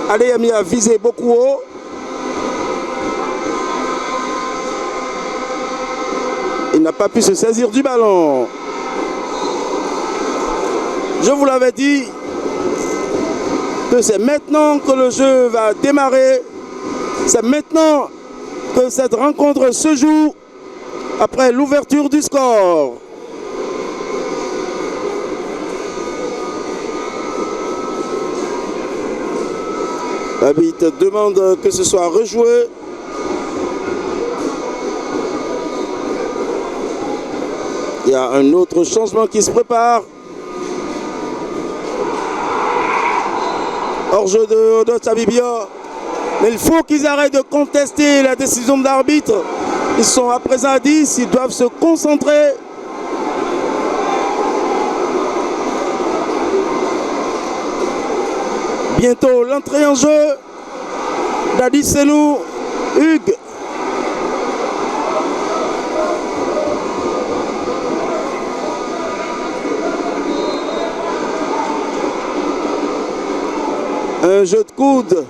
Adeyemi a visé beaucoup haut. Il n'a pas pu se saisir du ballon. Je vous l'avais dit que c'est maintenant que le jeu va démarrer. C'est maintenant que cette rencontre se joue après l'ouverture du score. L'arbitre demande que ce soit rejoué. Il y a un autre changement qui se prépare. Hors-jeu de Odot-Sabibia. Mais il faut qu'ils arrêtent de contester la décision de l'arbitre. Ils sont à présent à 10, ils doivent se concentrer. Bientôt l'entrée en jeu d'Adi Senou, Hugues. Un jeu de coude.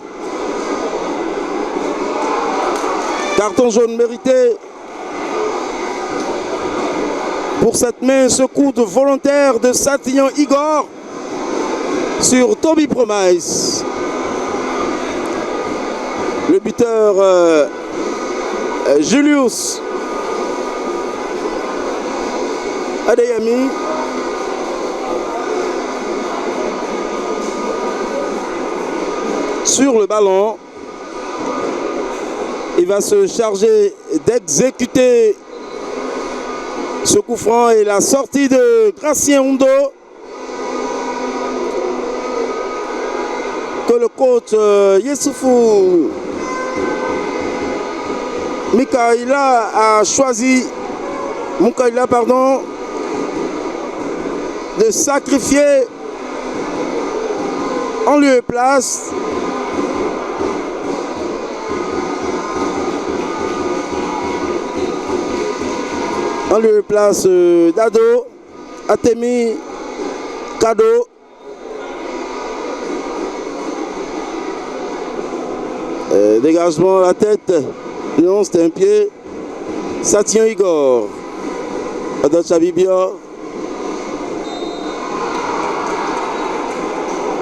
Carton jaune mérité pour cette main, ce coude volontaire de Satillon Igor sur Toby Promise. Le buteur Julius Adeyemi. Sur le ballon, il va se charger d'exécuter ce coup franc et la sortie de Gracien Hundo que le coach Yessoufou Mukaila a choisi de sacrifier en lieu et place d'Ado, Atemi, Kado. Dégagement à la tête. Non, c'était un pied. Satillon Igor. Odot-Sabibia.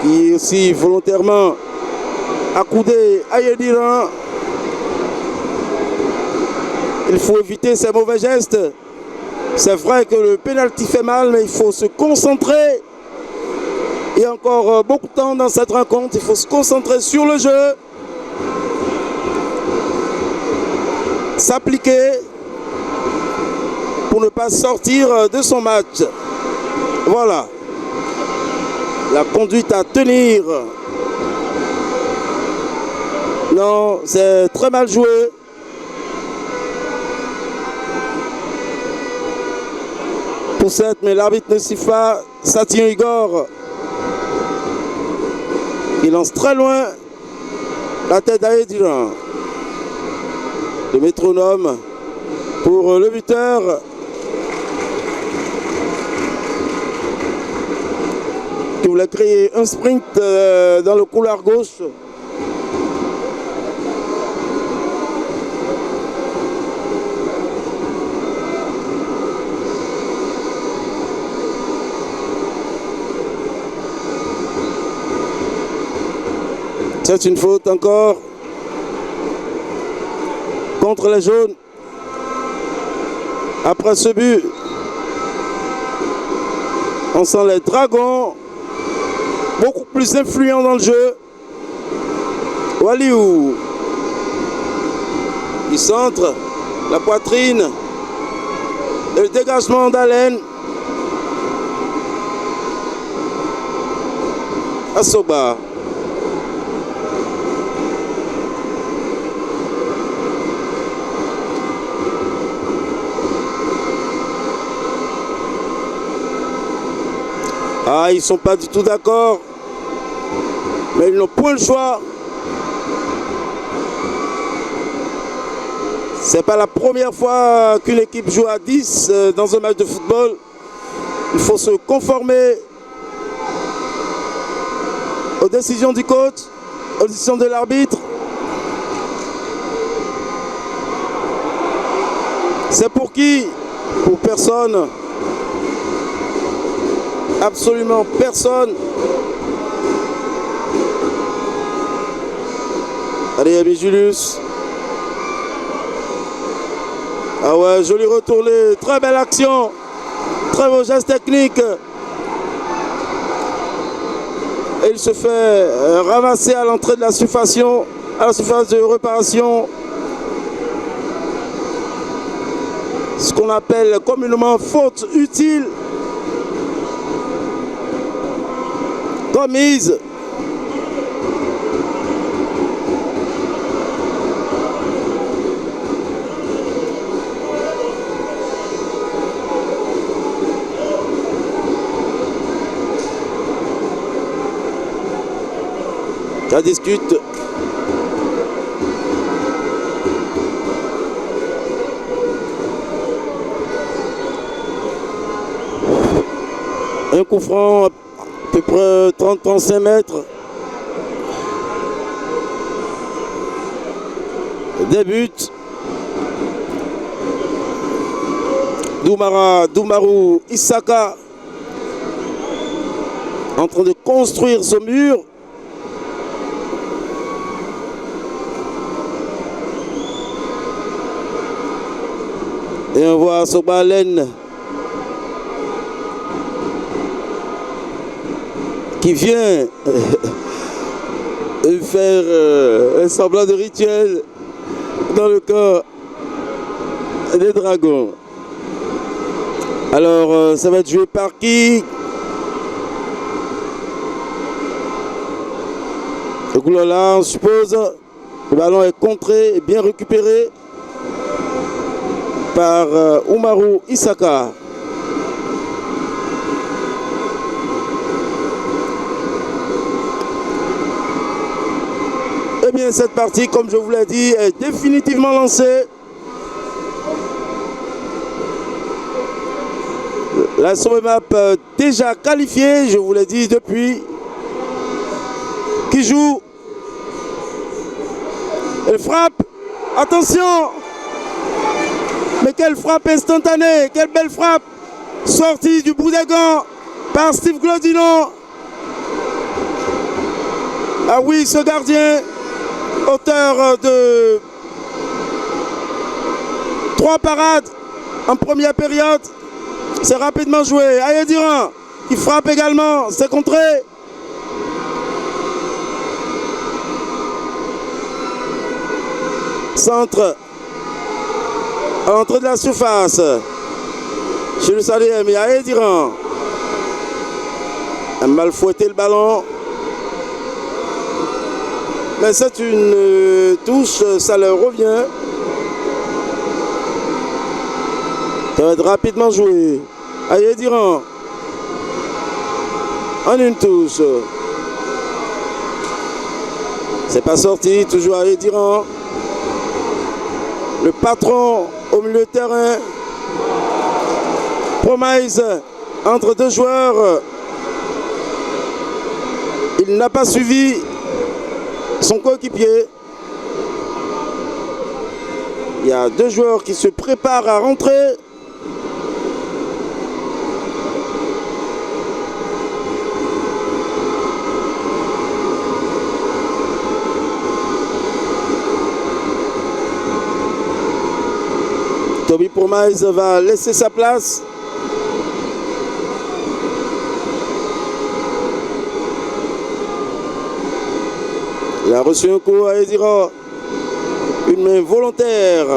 Qui aussi volontairement accoudé à Yediran. Il faut éviter ces mauvais gestes. C'est vrai que le pénalty fait mal, mais il faut se concentrer. Il y a encore beaucoup de temps dans cette rencontre. Il faut se concentrer sur le jeu. S'appliquer pour ne pas sortir de son match. Voilà. La conduite à tenir. Non, c'est très mal joué. Poussette, mais l'arbitre ne siffle pas. Satien Igor. Il lance très loin la tête d'Aédiran. Le métronome pour le buteur. Qui voulait créer un sprint dans le couloir gauche. C'est une faute encore contre les jaunes. Après ce but, on sent les dragons beaucoup plus influents dans le jeu. Waliou, il centre la poitrine et le dégagement d'Alain. Asoba. Ah, ils ne sont pas du tout d'accord. Mais ils n'ont point le choix. C'est pas la première fois qu'une équipe joue à 10 dans un match de football. Il faut se conformer aux décisions du coach, aux décisions de l'arbitre. C'est pour qui? Pour personne. Absolument personne. Allez, ami Julius. Ah ouais, joli retourné. Très belle action. Très beau geste technique. Et il se fait ramasser à l'entrée de la surface de réparation. Ce qu'on appelle communément faute utile. Commise. Ça discute. Un coup franc à peu près 30-35 mètres. Débute. Doumarou Isaka en train de construire ce mur. Et on voit Sobalen qui vient faire un semblant de rituel dans le corps des dragons. Alors, ça va être joué par qui? Le coup là, on suppose, le ballon est contré et bien récupéré par Umaru Isaka. Eh bien, cette partie, comme je vous l'ai dit, est définitivement lancée. La Somemap déjà qualifiée, je vous l'ai dit depuis, qui joue. Elle frappe. Attention! Mais quelle frappe instantanée, quelle belle frappe, sortie du bout des gants par Steve Glodino. Ah oui, ce gardien, auteur de 3 parades en première période. C'est rapidement joué. Ayediran qui frappe également. C'est contré. Centre à l'entrée de la surface. Chez le Sadiem, il y a Ayediran. A mal fouetté le ballon. Mais c'est une touche, ça leur revient. Ça va être rapidement joué. Ayediran. En une touche. C'est pas sorti, toujours Ayediran. Le patron au milieu de terrain. Promise entre deux joueurs. Il n'a pas suivi son coéquipier. Il y a deux joueurs qui se préparent à rentrer. Toby Promise va laisser sa place. Il a reçu un coup à Ayediran. Une main volontaire.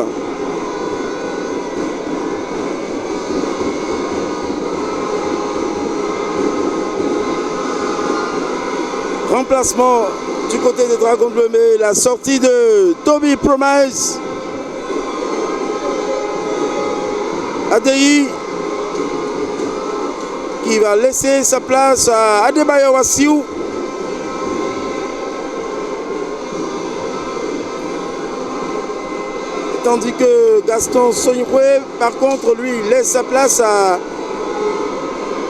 Remplacement du côté des Dragons Bleus, mais la sortie de Toby Promise. Adéhi qui va laisser sa place à Adebayo Wassiou. Tandis que Gaston Sonyroué, par contre, lui, laisse sa place à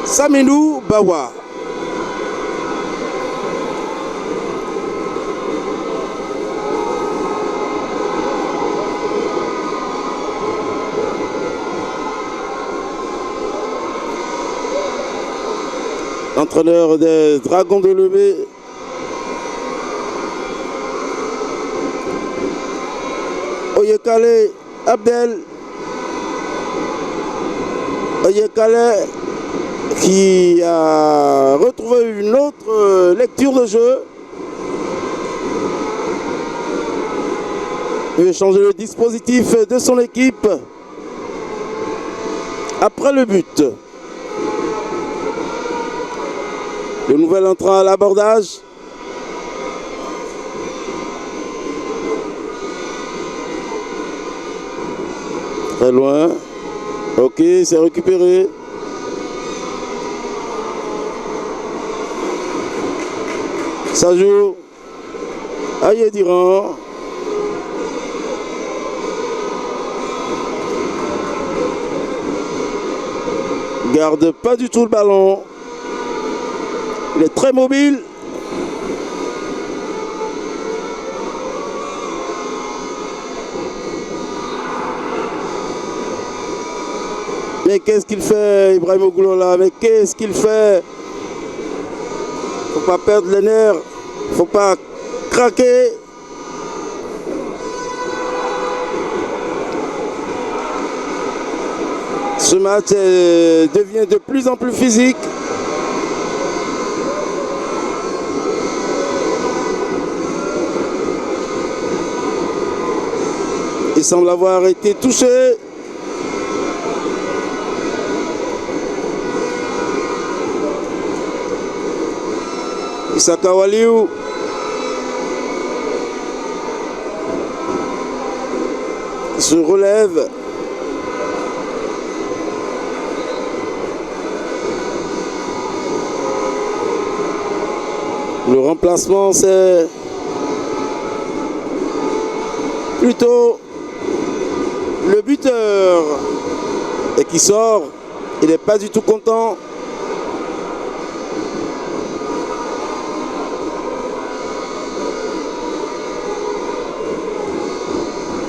Saminou Bawa. Entraîneur des Dragons de Lomé. Oyekale Abdel. Oyekale qui a retrouvé une autre lecture de jeu. Il va changer le dispositif de son équipe après le but. Le nouvel entrant à l'abordage. Très loin. Ok, c'est récupéré. Ça joue. Ayediran. Garde pas du tout le ballon. Il est très mobile. Mais qu'est-ce qu'il fait, Ibrahim Ogoulola? Mais qu'est-ce qu'il fait? Faut pas perdre les nerfs. Faut pas craquer. Ce match devient de plus en plus physique. Il semble avoir été touché. Isaka Waliou. Se relève. Le remplacement, c'est plutôt le buteur et qui sort. Il n'est pas du tout content.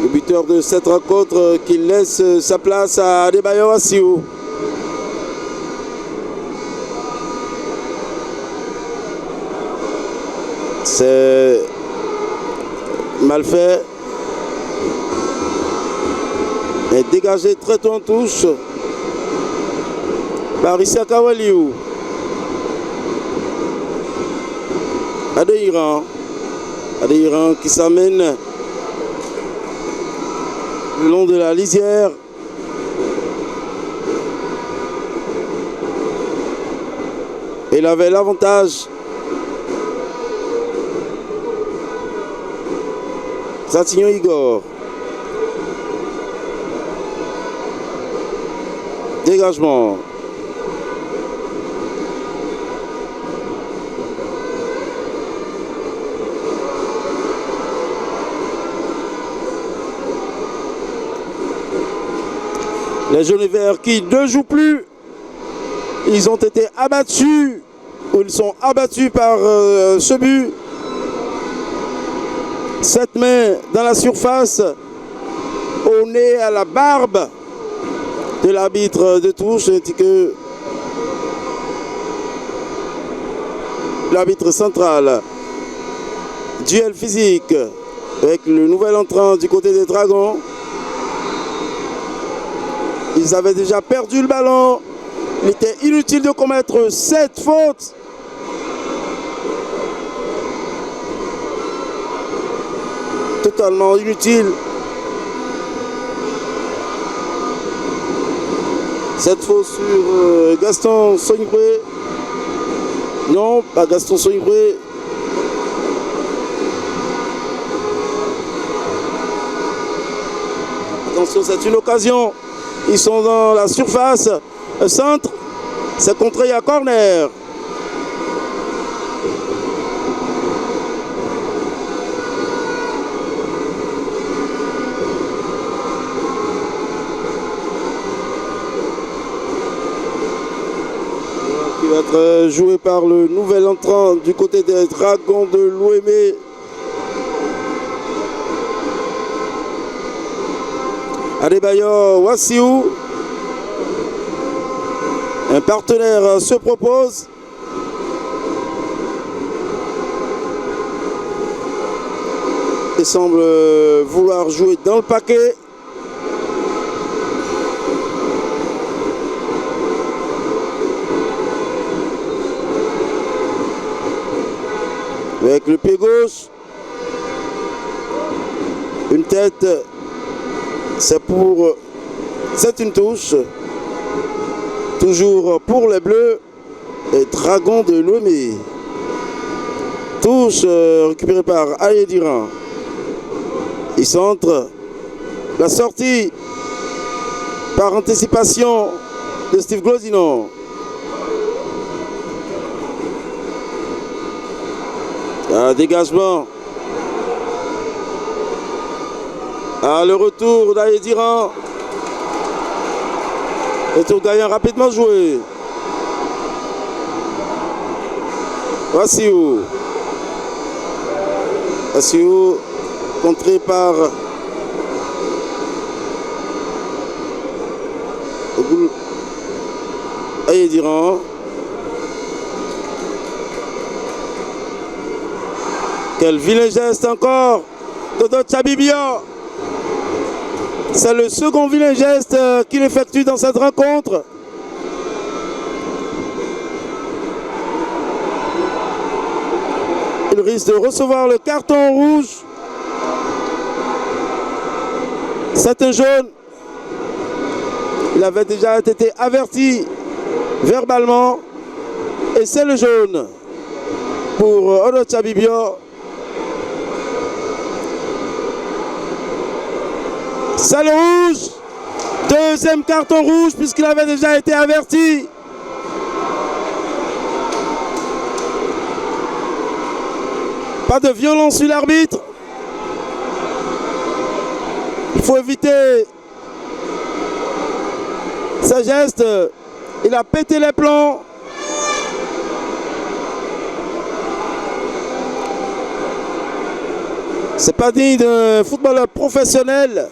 Le buteur de cette rencontre qui laisse sa place à Adebayo Wassiou. C'est mal fait. est dégagé très tôt en touche par Issa Kawaliou. Adéiran qui s'amène le long de la lisière. Il avait l'avantage. Satignon Igor. Dégagement. Les jaunes et verts qui ne jouent plus. Ils ont été abattus, ou ils sont abattus par ce but. 7 mains dans la surface, au nez, à la barbe de l'arbitre de touche, ainsi que l'arbitre central. Duel physique avec le nouvel entrant du côté des Dragons. Ils avaient déjà perdu le ballon. Il était inutile de commettre cette faute. Totalement inutile. Cette faute sur Gaston Sognebré. Non, pas Gaston Sognebré. Attention, c'est une occasion. Ils sont dans la surface. Centre, c'est contré à corner. Qui va être joué par le nouvel entrant du côté des Dragons de l'OM. Adebayor Wassiou. Un partenaire se propose. Il semble vouloir jouer dans le paquet. Avec le pied gauche. Une tête. C'est une touche. Toujours pour les Bleus et Dragons de Lomé. Touche récupérée par Ayediran. Il centre. La sortie par anticipation de Steve Glodino. Un dégagement. Le retour d'Ayediran. Retour gagnant rapidement joué. Wassiou. Wassiou contré par Ayediran. Quel vilain geste encore de Tchabibia. C'est le second vilain geste qu'il effectue dans cette rencontre. Il risque de recevoir le carton rouge. C'est un jaune. Il avait déjà été averti verbalement. Et c'est le jaune pour Odo Tchabibia. C'est le rouge. Deuxième carton rouge puisqu'il avait déjà été averti. Pas de violence sur l'arbitre. Il faut éviter ce geste. Il a pété les plombs. C'est pas digne d'un footballeur professionnel.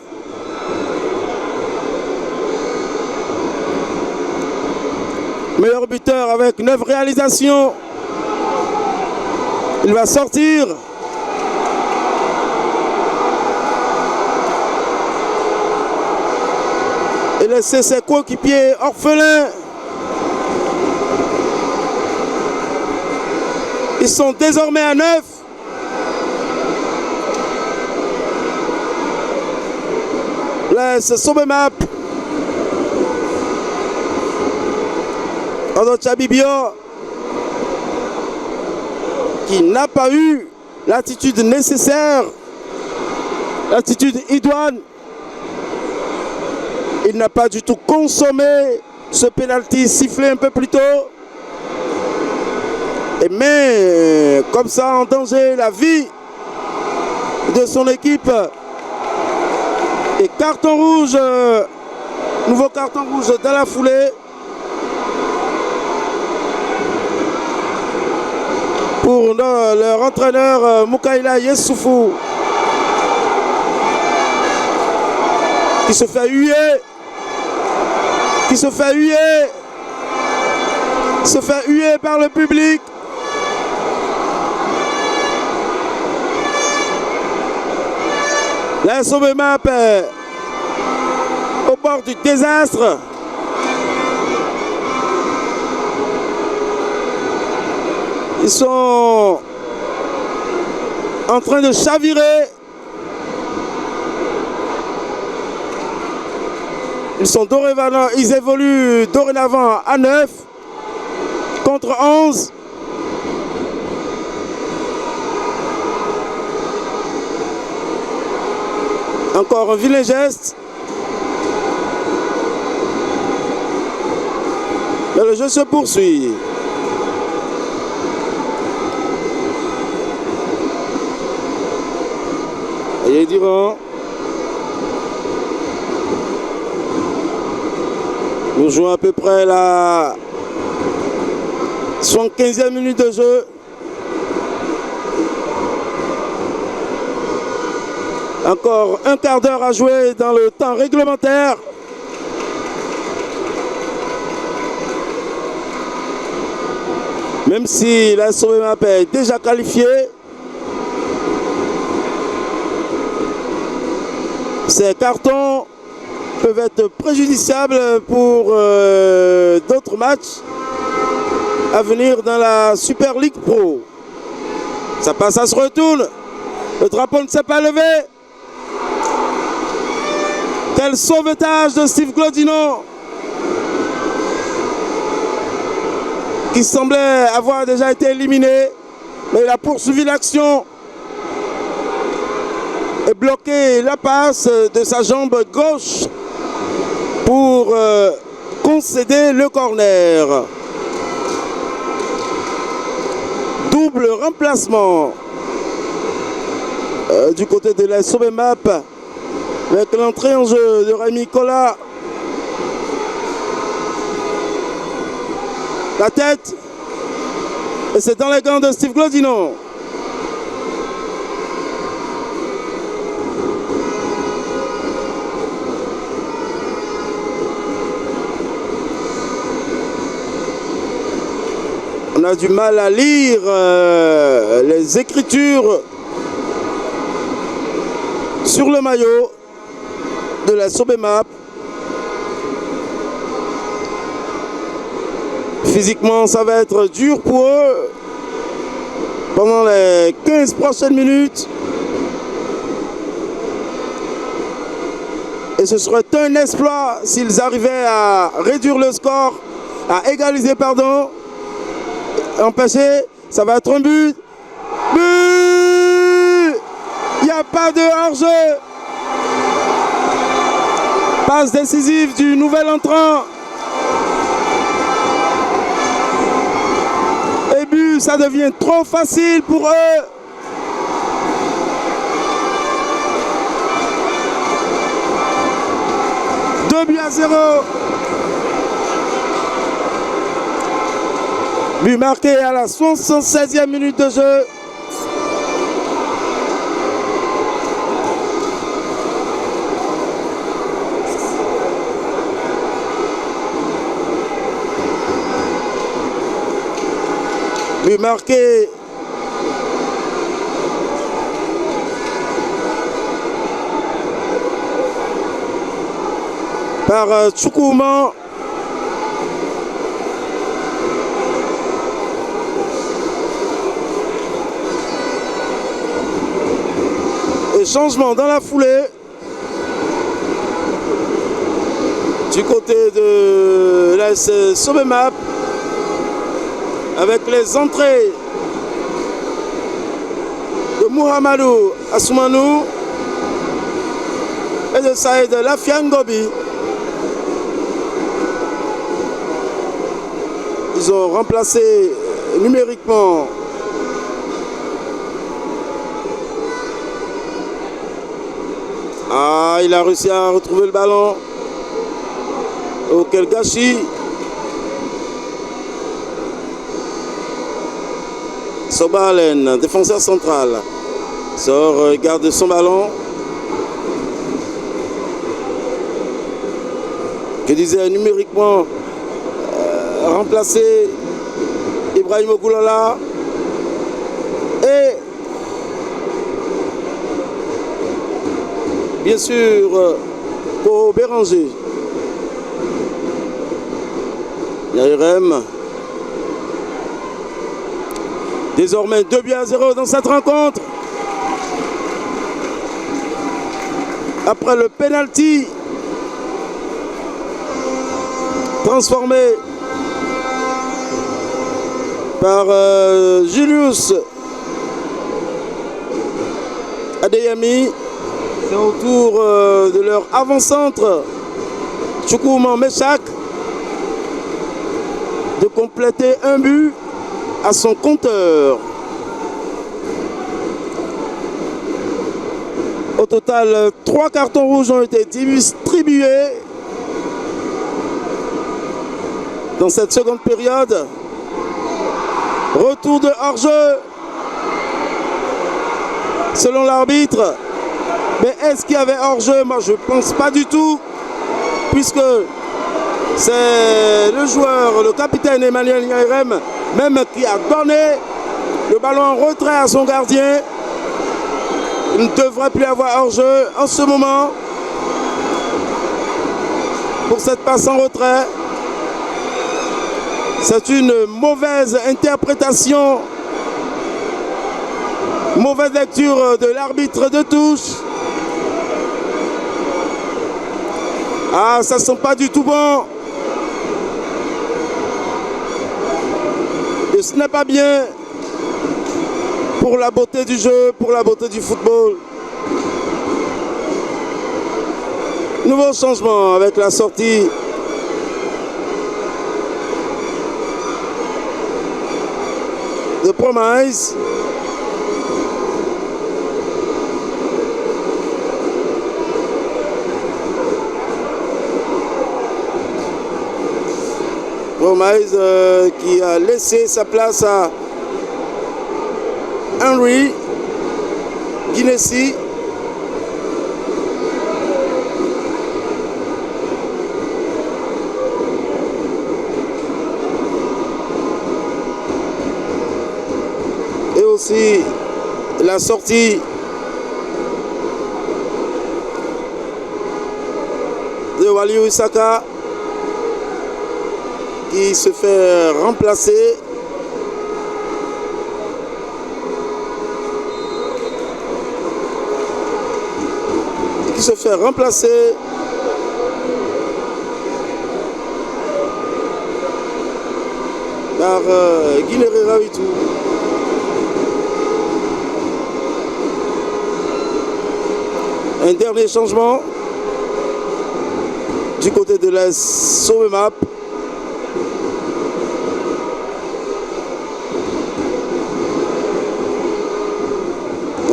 Meilleur buteur avec 9 réalisations. Il va sortir. et laisser ses coéquipiers orphelins. Ils sont désormais à 9. Laisse Sobemap. Chabibio qui n'a pas eu l'attitude nécessaire, l'attitude idoine. Il n'a pas du tout consommé ce pénalty sifflé un peu plus tôt. Et met comme ça en danger la vie de son équipe. Et carton rouge, nouveau carton rouge dans la foulée. Pour leur entraîneur Moukaïla Yessoufou, qui se fait huer, par le public. La Sobemap au bord du désastre. Ils sont en train de chavirer. Ils évoluent dorénavant à 9 contre 11. Encore un vilain geste. Mais le jeu se poursuit. Et Durand. Nous jouons à peu près la 75e minute de jeu. Encore un quart d'heure à jouer dans le temps réglementaire. Même si la Sobemap est déjà qualifiée, ces cartons peuvent être préjudiciables pour d'autres matchs à venir dans la Super League Pro. Ça passe, ça se retourne. Le drapeau ne s'est pas levé. Quel sauvetage de Steve Glaudino, qui semblait avoir déjà été éliminé, mais il a poursuivi l'action et bloqué la passe de sa jambe gauche pour concéder le corner. Double remplacement du côté de la Sobemap avec l'entrée en jeu de Rémi Kola. La tête, et c'est dans les gants de Steve Glaudino. On a du mal à lire les écritures sur le maillot de la Sobemap. Physiquement, ça va être dur pour eux pendant les 15 prochaines minutes. Et ce serait un exploit s'ils arrivaient à réduire le score, à égaliser, pardon. Empêcher, ça va être un but. But! Il n'y a pas de hors-jeu. Passe décisive du nouvel entrant. Et but, ça devient trop facile pour eux. Deux buts à 0. But marqué à la 76e minute de jeu. But marqué par Tchoukouman. Et changement dans la foulée du côté de l'AS Sobemap avec les entrées de Mohamedou Assoumanou et de Saïd Lafiangobi. Ils ont remplacé numériquement il a réussi à retrouver le ballon. Oh, quel gâchis. Sobalen, défenseur central, sort, garde son ballon. Je disais numériquement remplacer Ibrahim Ogoulala et bien sûr pour Béranger. Yairem. Désormais 2-0 dans cette rencontre. Après le penalty transformé par Julius Adeyemi. C'est au tour de leur avant-centre, Tchoukouman Meshak, de compléter un but à son compteur. Au total, 3 cartons rouges ont été distribués dans cette seconde période. Retour de hors-jeu selon l'arbitre. Mais est-ce qu'il y avait hors-jeu? Moi, je ne pense pas du tout, puisque c'est le joueur, le capitaine Emmanuel Yairem, même qui a donné le ballon en retrait à son gardien. Il ne devrait plus avoir hors-jeu en ce moment pour cette passe en retrait. C'est une mauvaise interprétation, mauvaise lecture de l'arbitre de touche. Ah, ça ne sent pas du tout bon. Et ce n'est pas bien pour la beauté du jeu, pour la beauté du football. Nouveau changement avec la sortie de Promise. Promise qui a laissé sa place à Henry Guinessi. Et aussi la sortie de Waliou Isaka, qui se fait remplacer par Guinéré Rawitou. Un dernier changement du côté de la Sobemap.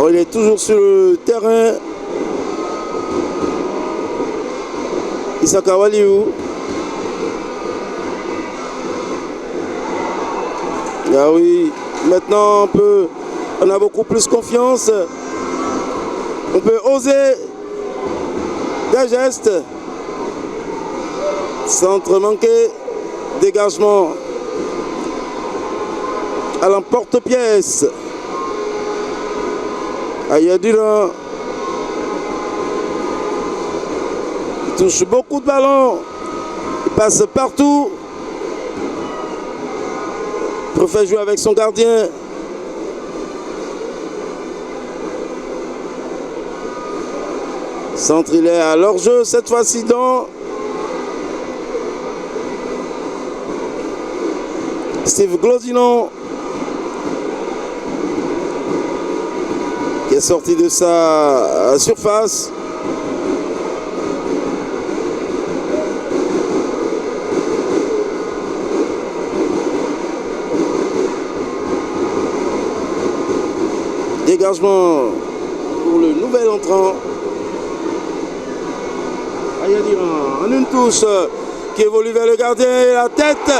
Il est toujours sur le terrain. Isaka Waliou. Ah oui, maintenant on a beaucoup plus confiance. On peut oser des gestes. Centre manqué, dégagement à l'emporte-pièce. Ayadira touche beaucoup de ballons. Il passe partout. Il préfère jouer avec son gardien. Centre, il est à leur jeu cette fois-ci dans Steve Glodinon, qui est sorti de sa surface. Dégagement pour le nouvel entrant. Ayadiran en une touche qui évolue vers le gardien et la tête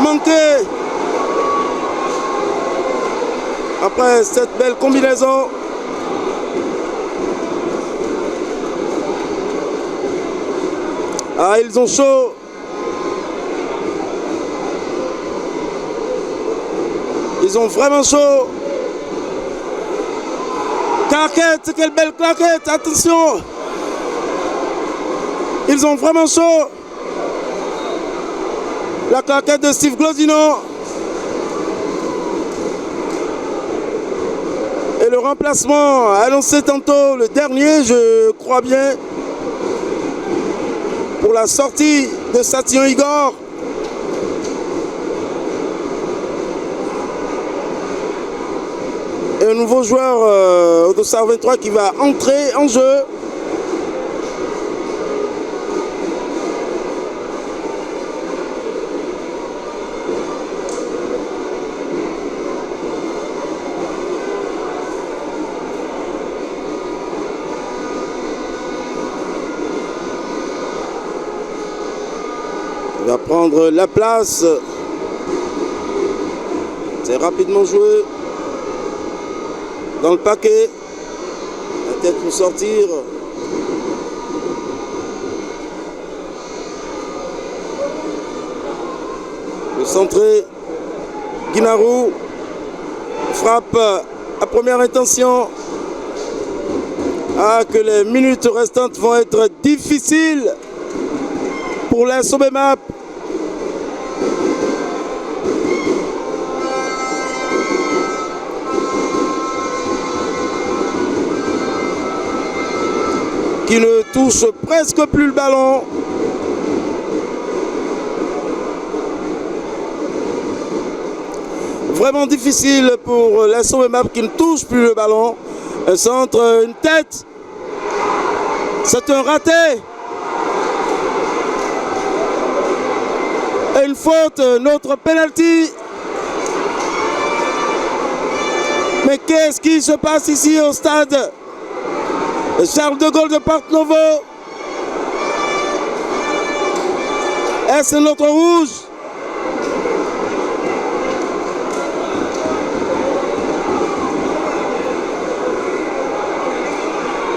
manquée. Après cette belle combinaison. Ah, ils ont chaud. Ils ont vraiment chaud. Claquette, quelle belle claquette, attention. Ils ont vraiment chaud. La claquette de Steve Glodinon. Et le remplacement annoncé tantôt, le dernier, je crois bien, pour la sortie de Satyon Igor. Et un nouveau joueur au Dossard 23 qui va entrer en jeu. Il va prendre la place. C'est rapidement joué. Dans le paquet. La tête pour sortir. Le centré. Guinaru. Frappe à première intention. Ah, que les minutes restantes vont être difficiles pour la Sobemap. Qui ne touche presque plus le ballon. Vraiment difficile pour la Sobemap qui ne touche plus le ballon. Un centre, une tête. C'est un raté. Et une faute, notre penalty. Mais qu'est-ce qui se passe ici au stade Charles de Gaulle de Porte-Novo? Est-ce notre rouge?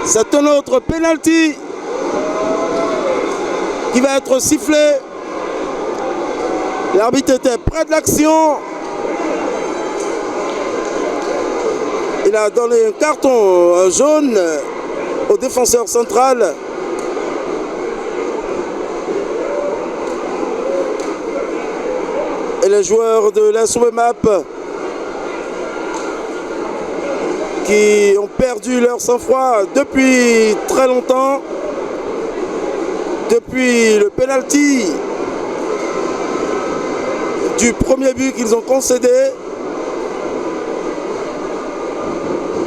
C'est un autre penalty qui va être sifflé. L'arbitre était près de l'action. Il a donné un carton jaune au défenseur central. Et les joueurs de la Sobemap qui ont perdu leur sang-froid depuis très longtemps, depuis le penalty du premier but qu'ils ont concédé.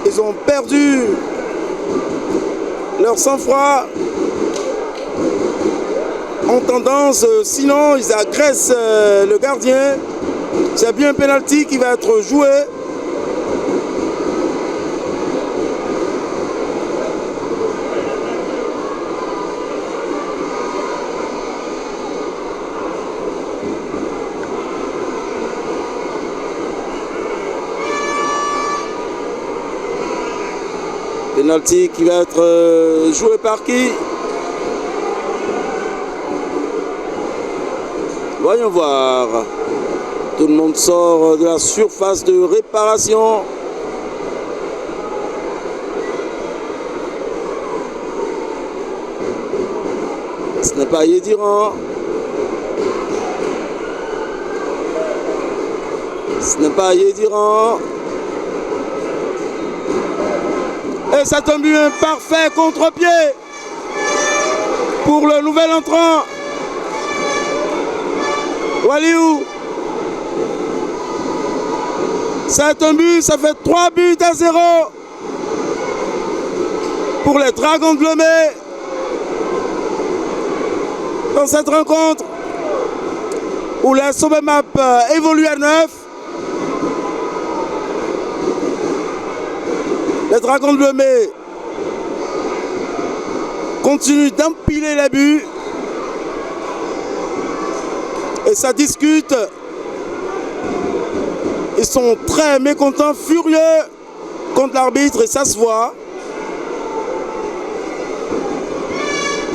Ils ont perdu leur sang-froid en tendance, sinon ils agressent le gardien. C'est bien un penalty qui va être joué. Penalty qui va être joué par qui? Voyons voir. Tout le monde sort de la surface de réparation. pas Yediran. Ce n'est pas Yediran. Et ça tombe un parfait contre-pied pour le nouvel entrant. Waliou. C'est un but, ça fait 3 buts à 0 pour les Dragons de Lomé dans cette rencontre où la Sobemap évolue à 9. Les Dragons de Lomé continuent d'empiler les buts et ça discute. Ils sont très mécontents, furieux contre l'arbitre et ça se voit.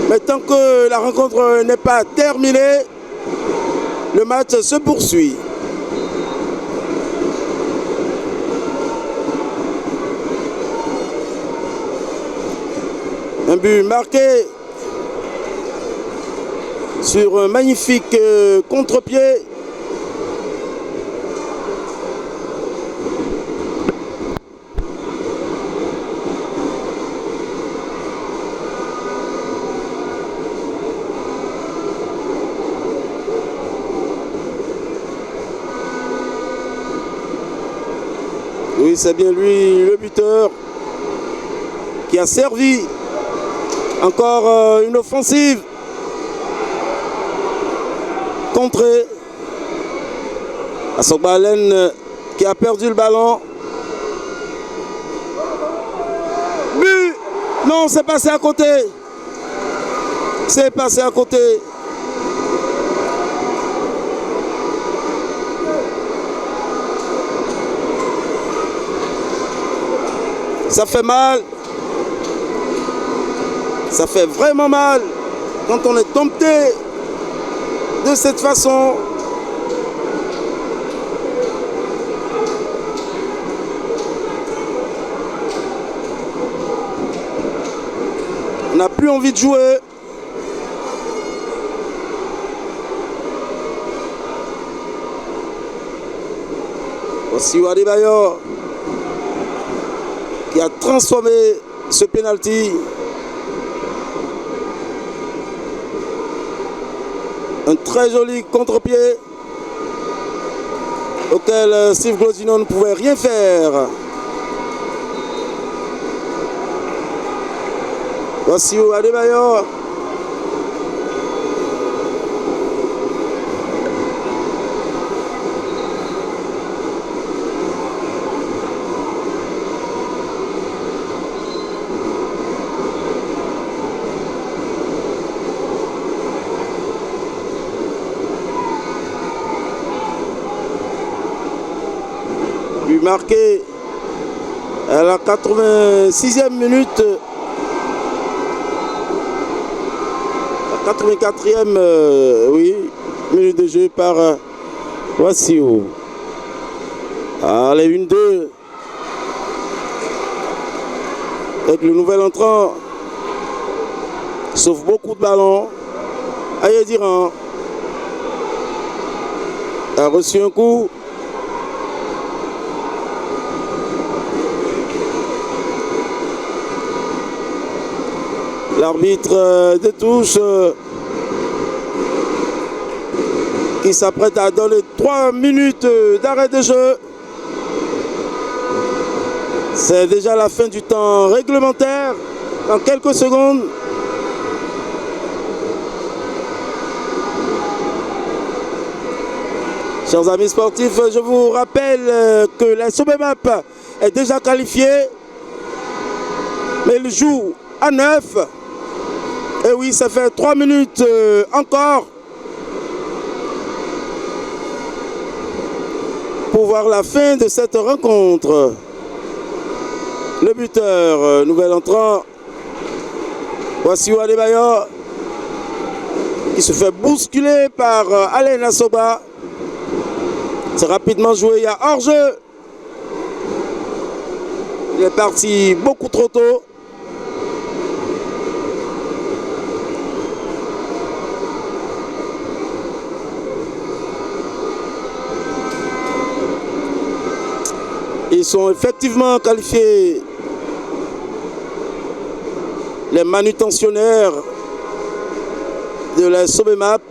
Mais tant que la rencontre n'est pas terminée, le match se poursuit. Un but marqué sur un magnifique contre-pied. Oui, c'est bien lui, le buteur, qui a servi encore une offensive contrée. Assogbalen qui a perdu le ballon. But! Non, c'est passé à côté. C'est passé à côté. Ça fait mal. Ça fait vraiment mal quand on est dompté de cette façon. On n'a plus envie de jouer. Voici Adebayor qui a transformé ce penalty. Un très joli contre-pied auquel Steve Glosino ne pouvait rien faire. Voici Adebayor. Marqué à la 86e minute, la 84e oui, minute de jeu par Wassio. Allez, 1-2 avec le nouvel entrant, sauve beaucoup de ballons. Ayediran a reçu un coup. L'arbitre de touche qui s'apprête à donner 3 minutes d'arrêt de jeu. C'est déjà la fin du temps réglementaire dans quelques secondes. Chers amis sportifs, je vous rappelle que la Sobemap est déjà qualifiée, mais il joue à 9. Et oui, ça fait 3 minutes encore pour voir la fin de cette rencontre. Le buteur, nouvel entrant, voici Adebayor qui se fait bousculer par Alain Assoba. C'est rapidement joué, il y a hors-jeu. Il est parti beaucoup trop tôt. Ils sont effectivement qualifiés les manutentionnaires de la Sobemap.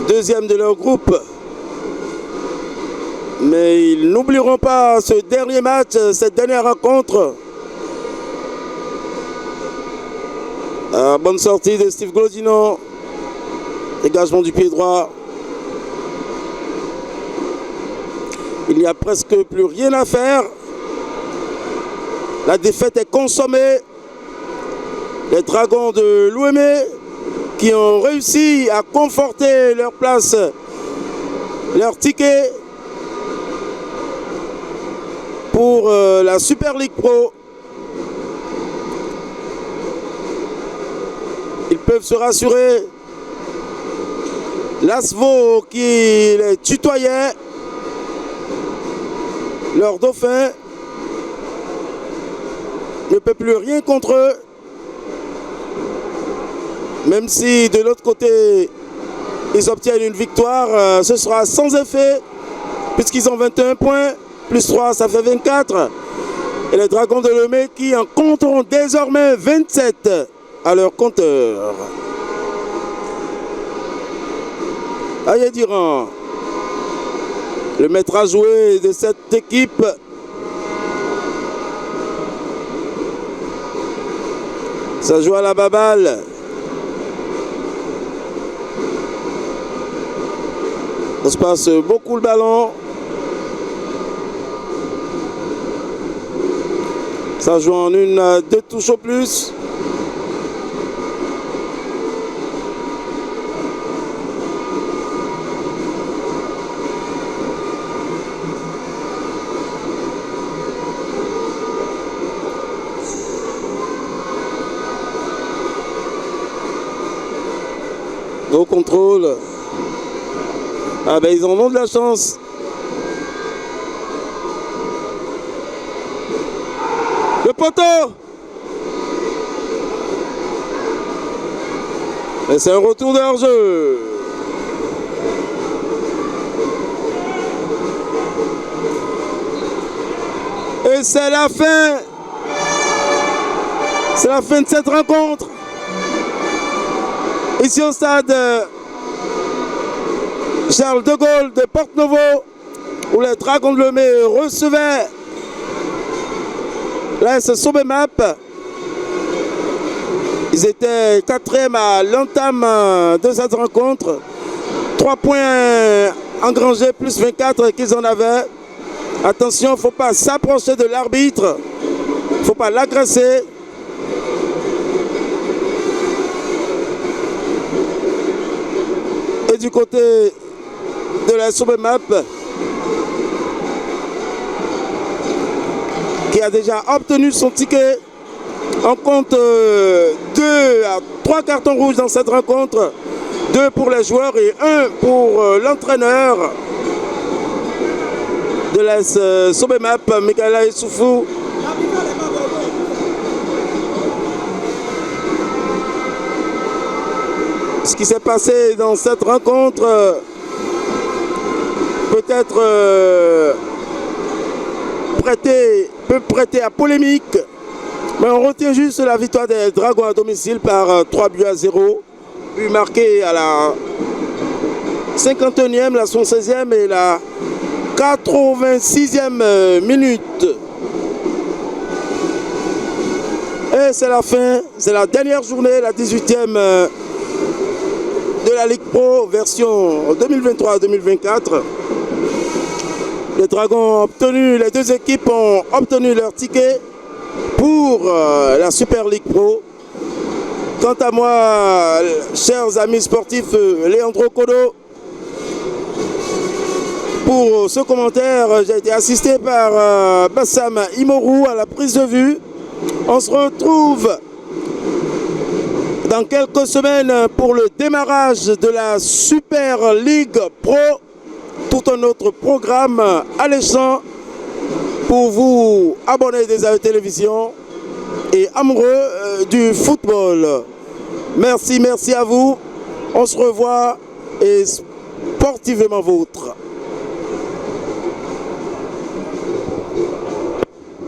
Deuxième de leur groupe. Mais ils n'oublieront pas ce dernier match, cette dernière rencontre. Bonne sortie de Steve Glodino. Dégagement du pied droit. Il n'y a presque plus rien à faire. La défaite est consommée. Les Dragons de l'Ouémé qui ont réussi à conforter leur place, leur ticket pour la Super League Pro. Ils peuvent se rassurer. L'Asvo qui les tutoyait, leur dauphin, ne peut plus rien contre eux. Même si de l'autre côté, ils obtiennent une victoire, ce sera sans effet, puisqu'ils ont 21 points, plus 3, ça fait 24. Et les Dragons de l'Ouémé qui en compteront désormais 27 à leur compteur. Aïe Diran, le maître à jouer de cette équipe. Ça joue à la baballe. Ça se passe beaucoup le ballon. Ça joue en une, deux touches au plus. Au contrôle. Ah ben ils en ont de la chance. Le poteau. Et c'est un retour de hors-jeu. Et c'est la fin. C'est la fin de cette rencontre. Ici au stade Charles de Gaulle de Porte-Novo, où les Dragons de l'Ouémé recevaient l'AS Sobemap. Ils étaient 4e à l'entame de cette rencontre. 3 points engrangés plus 24 qu'ils en avaient. Attention, il ne faut pas s'approcher de l'arbitre. Il ne faut pas l'agresser. Et du côté de la Sobemap, qui a déjà obtenu son ticket, on compte 2 à 3 cartons rouges dans cette rencontre, 2 pour les joueurs et 1 pour l'entraîneur de la Sobemap, Michaela Issoufou. Ce qui s'est passé dans cette rencontre peut-être peut prêter à polémique, mais on retient juste la victoire des Dragons à domicile par 3 buts à 0, but marqué à la 51e, la 76e et la 86e minute. Et c'est la fin, c'est la dernière journée, la 18e de la Ligue Pro version 2023-2024. Les Dragons ont obtenu, les deux équipes ont obtenu leur ticket pour la Super Ligue Pro. Quant à moi, chers amis sportifs, Leandro Kodo, pour ce commentaire, j'ai été assisté par Bassam Imorou à la prise de vue. On se retrouve dans quelques semaines pour le démarrage de la Super League Pro. Tout un autre programme alléchant pour vous abonner des AE Télévision et amoureux du football. Merci à vous. On se revoit et sportivement vôtre.